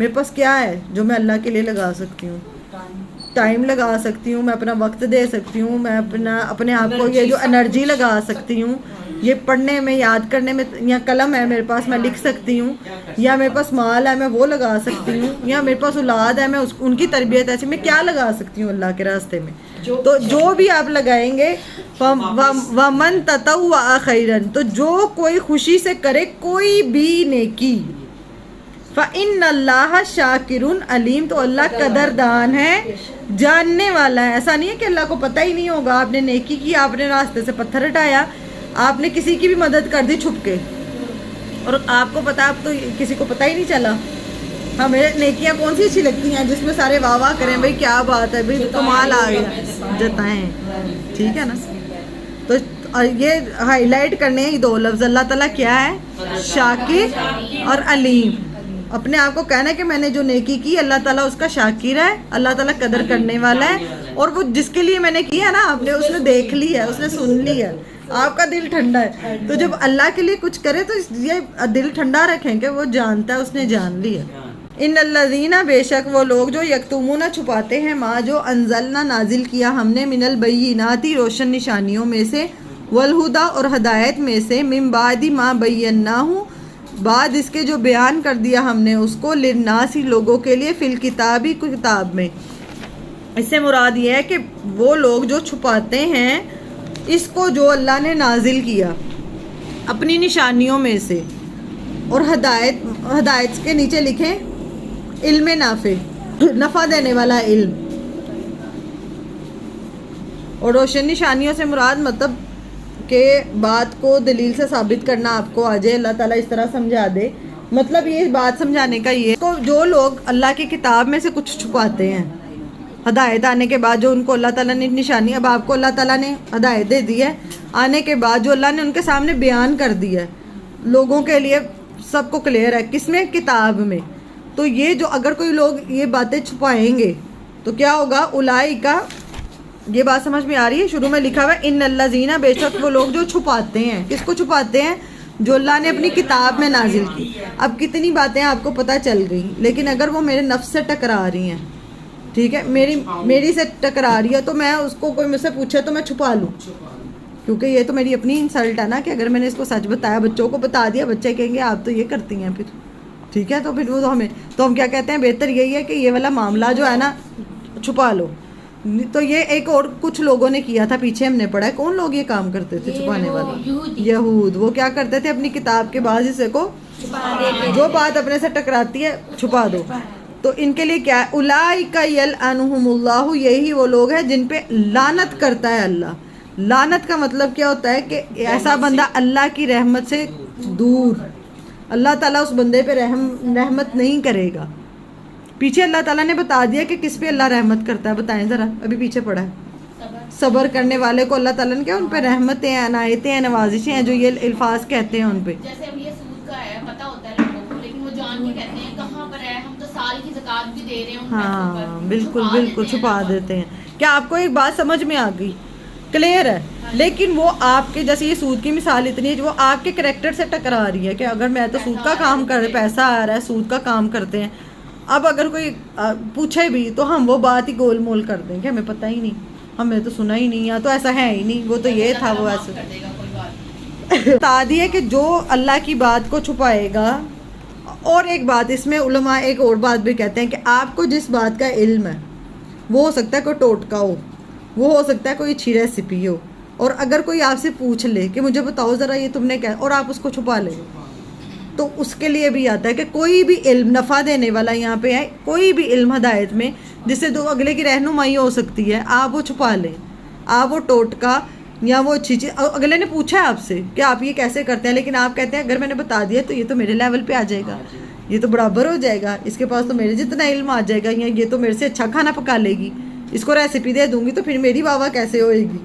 میرے پاس کیا ہے جو میں اللہ کے لیے لگا سکتی ہوں؟ ٹائم لگا سکتی ہوں، میں اپنا وقت دے سکتی ہوں، میں اپنے آپ کو یہ جو انرجی لگا سکتی ہوں، یہ پڑھنے میں، یاد کرنے میں، یا قلم ہے میرے پاس میں لکھ سکتی ہوں، یا میرے پاس مال ہے میں وہ لگا سکتی ہوں، یا میرے پاس اولاد ہے میں ان کی تربیت ایسی، میں کیا لگا سکتی ہوں اللہ کے راستے میں؟ تو جو بھی آپ لگائیں گے وَمَن تَطَوَّعَ خَيْرًا، تو جو کوئی خوشی سے کرے کوئی بھی نیکی، فَإِنَّ اللَّهَ شَاكِرٌ عَلِيمٌ، تو اللہ قدردان ہے، جاننے والا ہے۔ ایسا نہیں ہے کہ اللہ کو پتہ ہی نہیں ہوگا، آپ نے نیکی کی، آپ نے راستے سے پتھر ہٹایا، آپ نے کسی کی بھی مدد کر دی چھپ کے، اور آپ کو پتا، اب تو کسی کو پتہ ہی نہیں چلا۔ ہمیں نیکیاں کون سی اچھی لگتی ہیں جس میں سارے واہ واہ کریں، بھائی کیا بات ہے، بھائی کمال آ گیا، جتائیں، ٹھیک ہے نا؟ تو یہ ہائی لائٹ کرنے ہیں یہ دو لفظ، اللہ تعالیٰ کیا ہے؟ شاکر اور علیم۔ اپنے آپ کو کہنا ہے کہ میں نے جو نیکی کی اللہ تعالیٰ اس کا شاکر ہے، اللہ تعالیٰ قدر کرنے والا ہے، اور وہ جس کے لیے میں نے کیا نا، آپ نے اس نے دیکھ لی ہے، اس نے سن لی ہے، آپ کا دل ٹھنڈا ہے۔ تو جب اللہ کے لیے کچھ کرے تو یہ دل ٹھنڈا رکھیں کہ وہ جانتا ہے، اس نے جان لی ہے۔ ان الذین، بے شک وہ لوگ جو یکتمون چھپاتے ہیں، ما جو انزلنا نازل کیا ہم نے، من البینات روشن نشانیوں میں سے، والہدی اور ہدایت میں سے، من بعد ما بیناہ بعد اس کے جو بیان کر دیا ہم نے اس کو، للناس لوگوں کے لیے، فی الکتاب کتاب میں۔ اس سے مراد یہ ہے کہ وہ لوگ جو چھپاتے ہیں اس کو جو اللہ نے نازل کیا اپنی نشانیوں میں سے، اور ہدایت کے نیچے لکھیں علم نافع، نفع دینے والا علم، اور روشن نشانیوں سے مراد مطلب کہ بات کو دلیل سے ثابت کرنا آپ کو آ جائے، اللہ تعالیٰ اس طرح سمجھا دے، مطلب یہ بات سمجھانے کا یہ تو جو لوگ اللہ کی کتاب میں سے کچھ چھپاتے ہیں، ہدایت آنے کے بعد جو ان کو اللہ تعالیٰ نے نشانی، اب آپ کو اللہ تعالیٰ نے ہدایت دے دی ہے، آنے کے بعد جو اللہ نے ان کے سامنے بیان کر دیا ہے لوگوں کے لیے، سب کو کلیئر ہے، کس میں؟ کتاب میں۔ تو یہ جو اگر کوئی لوگ یہ باتیں چھپائیں گے تو کیا ہوگا؟ اولئک، یہ بات سمجھ میں آ رہی ہے؟ شروع میں لکھا ہوا ہے ان الذین، بے شک وہ لوگ جو چھپاتے ہیں، کس کو چھپاتے ہیں؟ جو اللہ نے اپنی کتاب میں نازل کی۔ اب کتنی باتیں آپ کو پتہ چل گئی، لیکن اگر وہ میرے نفس سے ٹکرا رہی ہیں، ٹھیک ہے، میری سے ٹکرا رہی ہے، تو میں اس کو، کوئی مجھ سے پوچھے تو میں چھپا لوں، کیونکہ یہ تو میری اپنی انسلٹ ہے نا، کہ اگر میں نے اس کو سچ بتایا، بچوں کو بتا دیا، بچے کہیں گے آپ تو یہ کرتی ہیں، پھر ٹھیک ہے، تو پھر وہ ہم کیا کہتے ہیں؟ بہتر یہی ہے کہ یہ والا معاملہ جو ہے نا چھپا لو۔ تو یہ ایک اور کچھ لوگوں نے کیا تھا، پیچھے ہم نے پڑھا ہے، کون لوگ یہ کام کرتے تھے چھپانے والے؟ یہود۔ وہ کیا کرتے تھے؟ اپنی کتاب کے بعض حصے کو، جو بات اپنے سے ٹکراتی ہے چھپا دو۔ تو ان کے لیے کیا ہے؟ اولئک یلعنہم اللہ، یہی وہ لوگ ہیں جن پہ لعنت کرتا ہے اللہ۔ لعنت کا مطلب کیا ہوتا ہے؟ کہ ایسا بندہ اللہ کی رحمت سے دور، اللہ تعالیٰ اس بندے پہ رحمت نہیں کرے گا۔ پیچھے اللہ تعالیٰ نے بتا دیا کہ کس پہ اللہ رحمت کرتا ہے، بتائیں ذرا، ابھی پیچھے پڑھا ہے۔ صبر کرنے والے کو اللہ تعالیٰ نے کیا، ان پہ رحمتیں، عنایتیں ہیں، نوازشیں ہیں، جو یہ الفاظ کہتے ہیں ان پہ۔ جیسے اب یہ سود کا ہے، پتہ ہوتا ہے لوگوں کو، لیکن وہ جان کے کہتے ہیں کہاں پر ہے، ہم تو سال کی زکوٰۃ بھی دے رہے ہیں ان پیسوں پر، ہاں بالکل چھپا دیتے ہیں۔ کیا آپ کو ایک بات سمجھ میں آ گئی؟ کلیئر ہے؟ لیکن وہ آپ کے، جیسے یہ سود کی مثال اتنی ہے، جو وہ آپ کے کریکٹر سے ٹکرا رہی ہے، کہ اگر میں تو سود کا کام کر رہے، پیسہ آ رہا ہے، سود کا کام کرتے ہیں، اب اگر کوئی پوچھے بھی تو ہم وہ بات ہی گول مول کر دیں کہ ہمیں پتہ ہی نہیں، ہم نے تو سنا ہی نہیں، یا تو ایسا ہے ہی نہیں، وہ تو یہ تھا، وہ ایسے بتا دیے کہ جو اللہ کی بات کو چھپائے گا۔ اور ایک بات اس میں علماء ایک اور بات بھی کہتے ہیں کہ آپ کو جس بات کا علم ہے، وہ ہو سکتا ہے کوئی ٹوٹکا ہو، وہ ہو سکتا ہے کوئی اچھی ریسیپی ہو، اور اگر کوئی آپ سے پوچھ لے کہ مجھے بتاؤ ذرا یہ تم نے کیا، اور آپ اس کو چھپا لیں، تو اس کے لیے بھی آتا ہے کہ کوئی بھی علم نفع دینے والا یہاں پہ ہے، کوئی بھی علم ہدایت میں جس سے دو اگلے کی رہنمائی ہو سکتی ہے، آپ وہ چھپا لیں، آپ وہ ٹوٹکا یا وہ اچھی چیز، اگلے نے پوچھا ہے آپ سے کہ آپ یہ کیسے کرتے ہیں، لیکن آپ کہتے ہیں اگر میں نے بتا دیا تو یہ تو میرے لیول پہ آ جائے گا، یہ تو برابر ہو جائے گا، اس کے پاس تو میرے جتنا علم آ جائے گا، یا یہ تو میرے سے اچھا کھانا پکا لے گی، اس کو ریسیپی دے دوں گی تو پھر میری واہ واہ کیسے ہوئے گی،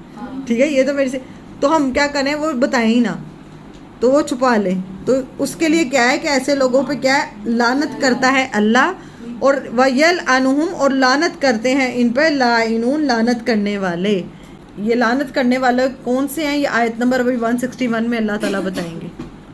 ٹھیک ہے، یہ تو میرے سے، تو ہم کیا کریں، وہ بتائیں ہی نہ، تو وہ چھپا لیں۔ تو اس کے لیے کیا ہے کہ ایسے لوگوں پہ کیا ہے، لعنت کرتا ہے اللہ، اور وَيَلْعَنُهُمْ، اور لعنت کرتے ہیں ان پہ لَاعِنُونَ، لعنت کرنے والے۔ یہ لعنت کرنے والے کون سے ہیں، یہ آیت نمبر ابھی 161 میں اللہ تعالیٰ بتائیں گے۔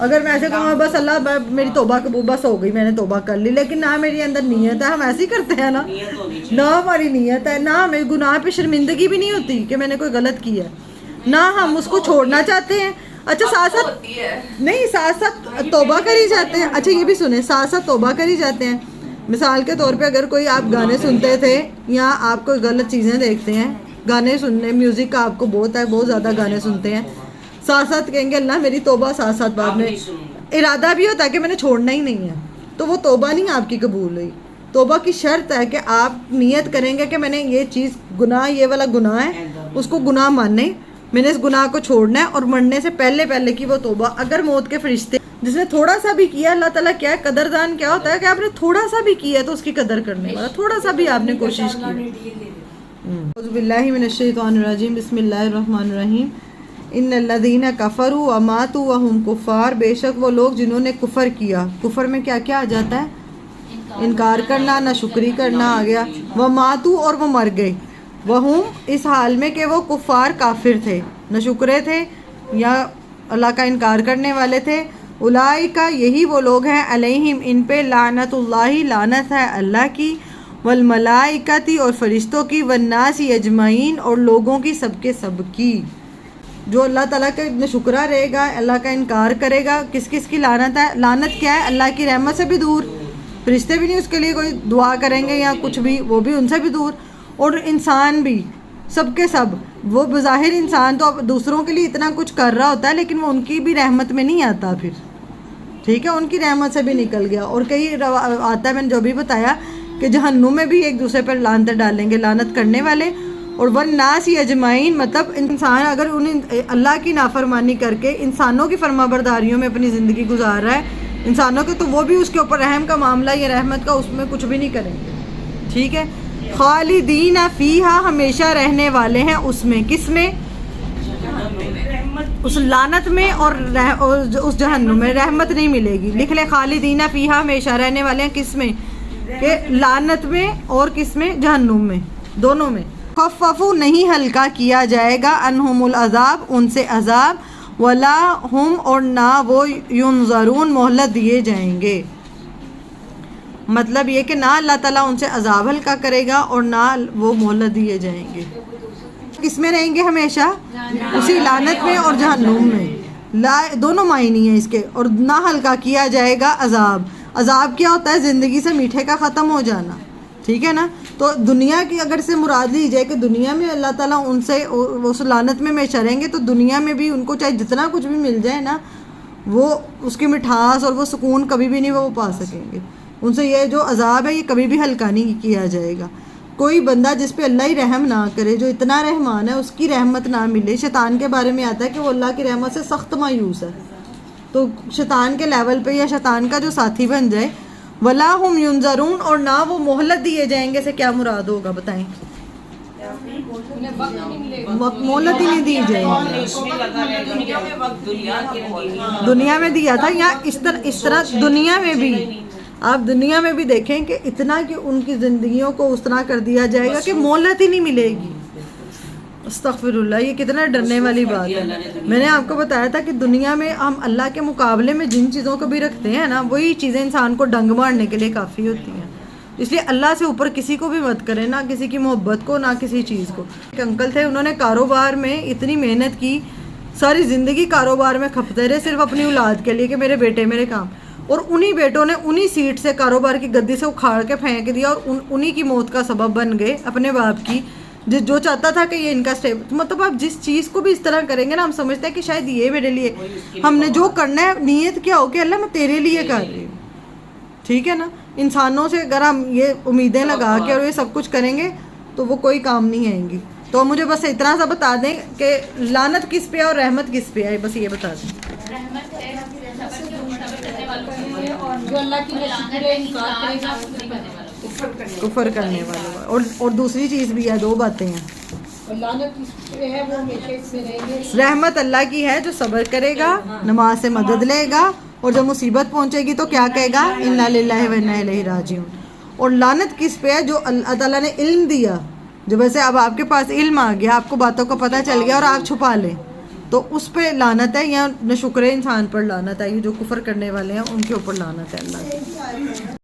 اگر میں ایسے کہوں بس اللہ میری توبہ قبول بس ہو گئی، میں نے توبہ کر لی، لیکن نہ میری اندر نیت ہے، ہم ایسے ہی کرتے ہیں نا، نیت ہونی چاہیے. نہ ہماری نیت ہے، نہ ہمیں گناہ پہ شرمندگی بھی نہیں ہوتی کہ میں نے کوئی غلط کیا ہے، نہ ہم اس کو چھوڑنا چاہتے ہیں. اچھا ساتھ ساتھ نہیں، ساتھ ساتھ توبہ کری جاتے ہیں. اچھا یہ بھی سنیں، ساتھ ساتھ توبہ کری جاتے ہیں. مثال کے طور پہ اگر کوئی آپ گانے سنتے تھے یا آپ کوئی غلط چیزیں دیکھتے ہیں، گانے سننے میوزک کا آپ کو بہت ہے، بہت زیادہ گانے سنتے ہیں، ساتھ ساتھ کہیں گے اللہ میری توبہ، ساتھ ساتھ بعد میں ارادہ بھی ہوتا ہے کہ میں نے چھوڑنا ہی نہیں ہے، تو وہ توبہ نہیں آپ کی قبول ہوئی. توبہ کی شرط ہے کہ آپ نیت کریں گے کہ میں نے یہ چیز گناہ، یہ والا گناہ ہے، اس کو گناہ ماننے، میں نے اس گناہ کو چھوڑنا ہے، اور مرنے سے پہلے کی وہ توبہ. اگر موت کے فرشتے جس نے تھوڑا سا بھی کیا، اللہ تعالیٰ کیا ہے قدردان کیا ہوتا ہے کہ آپ نے تھوڑا سا بھی کیا تو اس کی قدر کرنے والا، تھوڑا سا بھی آپ نے کوشش کی. اعوذ باللہ من الشیطان الرجیم، بسم اللہ الرحمن الرحیم. ان الذین کفروا وماتوا وهم کفار، بے شک وہ لوگ جنہوں نے کفر کیا. کفر میں کیا کیا آ جاتا ہے؟ انکار کرنا، نہ شکری کرنا آ گیا. وماتوا، اور وہ مر گئے. وہم، اس حال میں کہ وہ کفار کافر تھے، نہ شکرے تھے یا اللہ کا انکار کرنے والے تھے. اولئک، یہی وہ لوگ ہیں، علیہم، ان پہ لعنت اللہ، لعنت ہے اللہ کی، والملائکتی، اور فرشتوں کی، والناس اجمعین، اور لوگوں کی، سب کے سب کی. جو اللہ تعالیٰ کا ناشکرہ رہے گا، اللہ کا انکار کرے گا، کس کس کی لعنت ہے؟ لعنت کیا ہے؟ اللہ کی رحمت سے بھی دور، فرشتے بھی نہیں اس کے لیے کوئی دعا کریں گے یا کچھ بھی، وہ بھی ان سے بھی دور، اور انسان بھی، سب کے سب. وہ بظاہر انسان تو دوسروں کے لیے اتنا کچھ کر رہا ہوتا ہے، لیکن وہ ان کی بھی رحمت میں نہیں آتا پھر، ٹھیک ہے، ان کی رحمت سے بھی نکل گیا. اور کئی آتا ہے، میں نے جو بھی بتایا کہ جہنم میں بھی ایک دوسرے پر لعنت ڈالیں گے، لعنت کرنے والے. اور والناس اجمعین، مطلب انسان اگر اللہ کی نافرمانی کر کے انسانوں کی فرما برداریوں میں اپنی زندگی گزار رہا ہے انسانوں کے، تو وہ بھی اس کے اوپر رحم کا معاملہ یا رحمت کا اس میں کچھ بھی نہیں کریں گے، ٹھیک ہے. خالدین فیہا، ہمیشہ رہنے والے ہیں اس میں. کس میں؟ اس لعنت میں اور اس جہنم میں. رحمت نہیں ملے گی، لکھ لے خالدین فیہا، ہمیشہ رہنے والے ہیں. کس میں؟ کہ لعنت میں، اور کس میں؟ جہنم میں، دونوں میں. خففوا، نہیں ہلکا کیا جائے گا، عنہم العذاب، ان سے عذاب، ولا ہم، اور نہ وہ، ینظرون، مہلت دیے جائیں گے. مطلب یہ کہ نہ اللہ تعالیٰ ان سے عذاب ہلکا کرے گا اور نہ وہ مہلت دیے جائیں گے. کس میں رہیں گے ہمیشہ؟ اسی لعنت میں اور جہنم میں. دونوں معنی ہیں اس کے. اور نہ ہلکا کیا جائے گا عذاب. عذاب کیا ہوتا ہے؟ زندگی سے میٹھے کا ختم ہو جانا، ٹھیک ہے نا. تو دنیا کی اگر سے مراد لی جائے کہ دنیا میں اللہ تعالیٰ ان سے اس لعنت میں ہمیشہ رہیں گے، تو دنیا میں بھی ان کو چاہے جتنا کچھ بھی مل جائے نا، وہ اس کی مٹھاس اور وہ سکون کبھی بھی نہیں وہ پا سکیں گے. ان سے یہ جو عذاب ہے یہ کبھی بھی ہلکا نہیں کیا جائے گا. کوئی بندہ جس پہ اللہ ہی رحم نہ کرے، جو اتنا رحمان ہے، اس کی رحمت نہ ملے. شیطان کے بارے میں آتا ہے کہ وہ اللہ کی رحمت سے سخت مایوس ہے. تو شیطان کے لیول پہ یا شیطان کا جو ساتھی بن جائے، ولا ہم ینظرون، اور نہ وہ مہلت دیے جائیں گے. سے کیا مراد ہوگا بتائیں؟ مہلت ہی نہیں دی جائے گی. دنیا میں دیا تھا یا اس طرح دنیا میں بھی. آپ دنیا میں بھی دیکھیں کہ اتنا کہ ان کی زندگیوں کو اس طرح کر دیا جائے گا کہ مہلت ہی نہیں ملے گی. استغفر اللہ، یہ کتنا ڈرنے والی بات ہے. میں نے آپ کو بتایا تھا کہ دنیا میں ہم اللہ کے مقابلے میں جن چیزوں کو بھی رکھتے ہیں نا، وہی چیزیں انسان کو ڈنگ مارنے کے لیے کافی ہوتی ہیں. اس لیے اللہ سے اوپر کسی کو بھی مت کریں، نہ کسی کی محبت کو، نہ کسی چیز کو. ایک انکل تھے، انہوں نے کاروبار میں اتنی محنت کی، ساری زندگی کاروبار میں کھپتے رہے صرف اپنی اولاد کے لیے کہ میرے بیٹے میرے کام. اور انہی بیٹوں نے انہی سیٹ سے کاروبار کی گدی سے اکھاڑ کے پھینک دیا، اور انہی کی موت کا سبب بن گئے اپنے باپ کی، جو چاہتا تھا کہ یہ ان کا اسٹیپ. مطلب آپ جس چیز کو بھی اس طرح کریں گے نا، ہم سمجھتے ہیں کہ شاید یہ میرے لیے، ہم نے جو کرنا ہے نیت کیا ہو کہ اللہ میں تیرے لیے کر رہی ہوں، ٹھیک ہے نا. انسانوں سے اگر ہم یہ امیدیں لگا کے اور یہ سب کچھ کریں گے تو وہ کوئی کام نہیں آئیں گی. تو مجھے بس اتنا سا بتا دیں کہ لعنت کس پہ ہے اور رحمت کس پہ ہے، بس یہ بتا دیں. رحمت ہے صبر کرنے والوں کے لیے، اور جو اللہ کی لعنت ہے انکار کرنے والوں کو. کفر کرنے والوں. اور دوسری چیز بھی ہے، دو باتیں ہیں. لعنت اس پہ ہے، وہ ہمیشہ اس میں رہیں گے. رحمت اللہ کی ہے جو صبر کرے گا، نماز سے مدد لے گا، اور جب مصیبت پہنچے گی تو کیا کہے گا؟ انا للہ و انا الیہ راجعون. اور لعنت کس پہ ہے؟ جو اللہ تعالیٰ نے علم دیا. جو ویسے اب آپ کے پاس علم آ گیا، آپ کو باتوں کا پتہ چل گیا اور آپ چھپا لیں، تو اس پہ لعنت ہے، یا نہ شکر انسان پر لعنت ہے، یہ جو کفر کرنے والے ہیں ان کے اوپر لعنت ہے اللہ کی.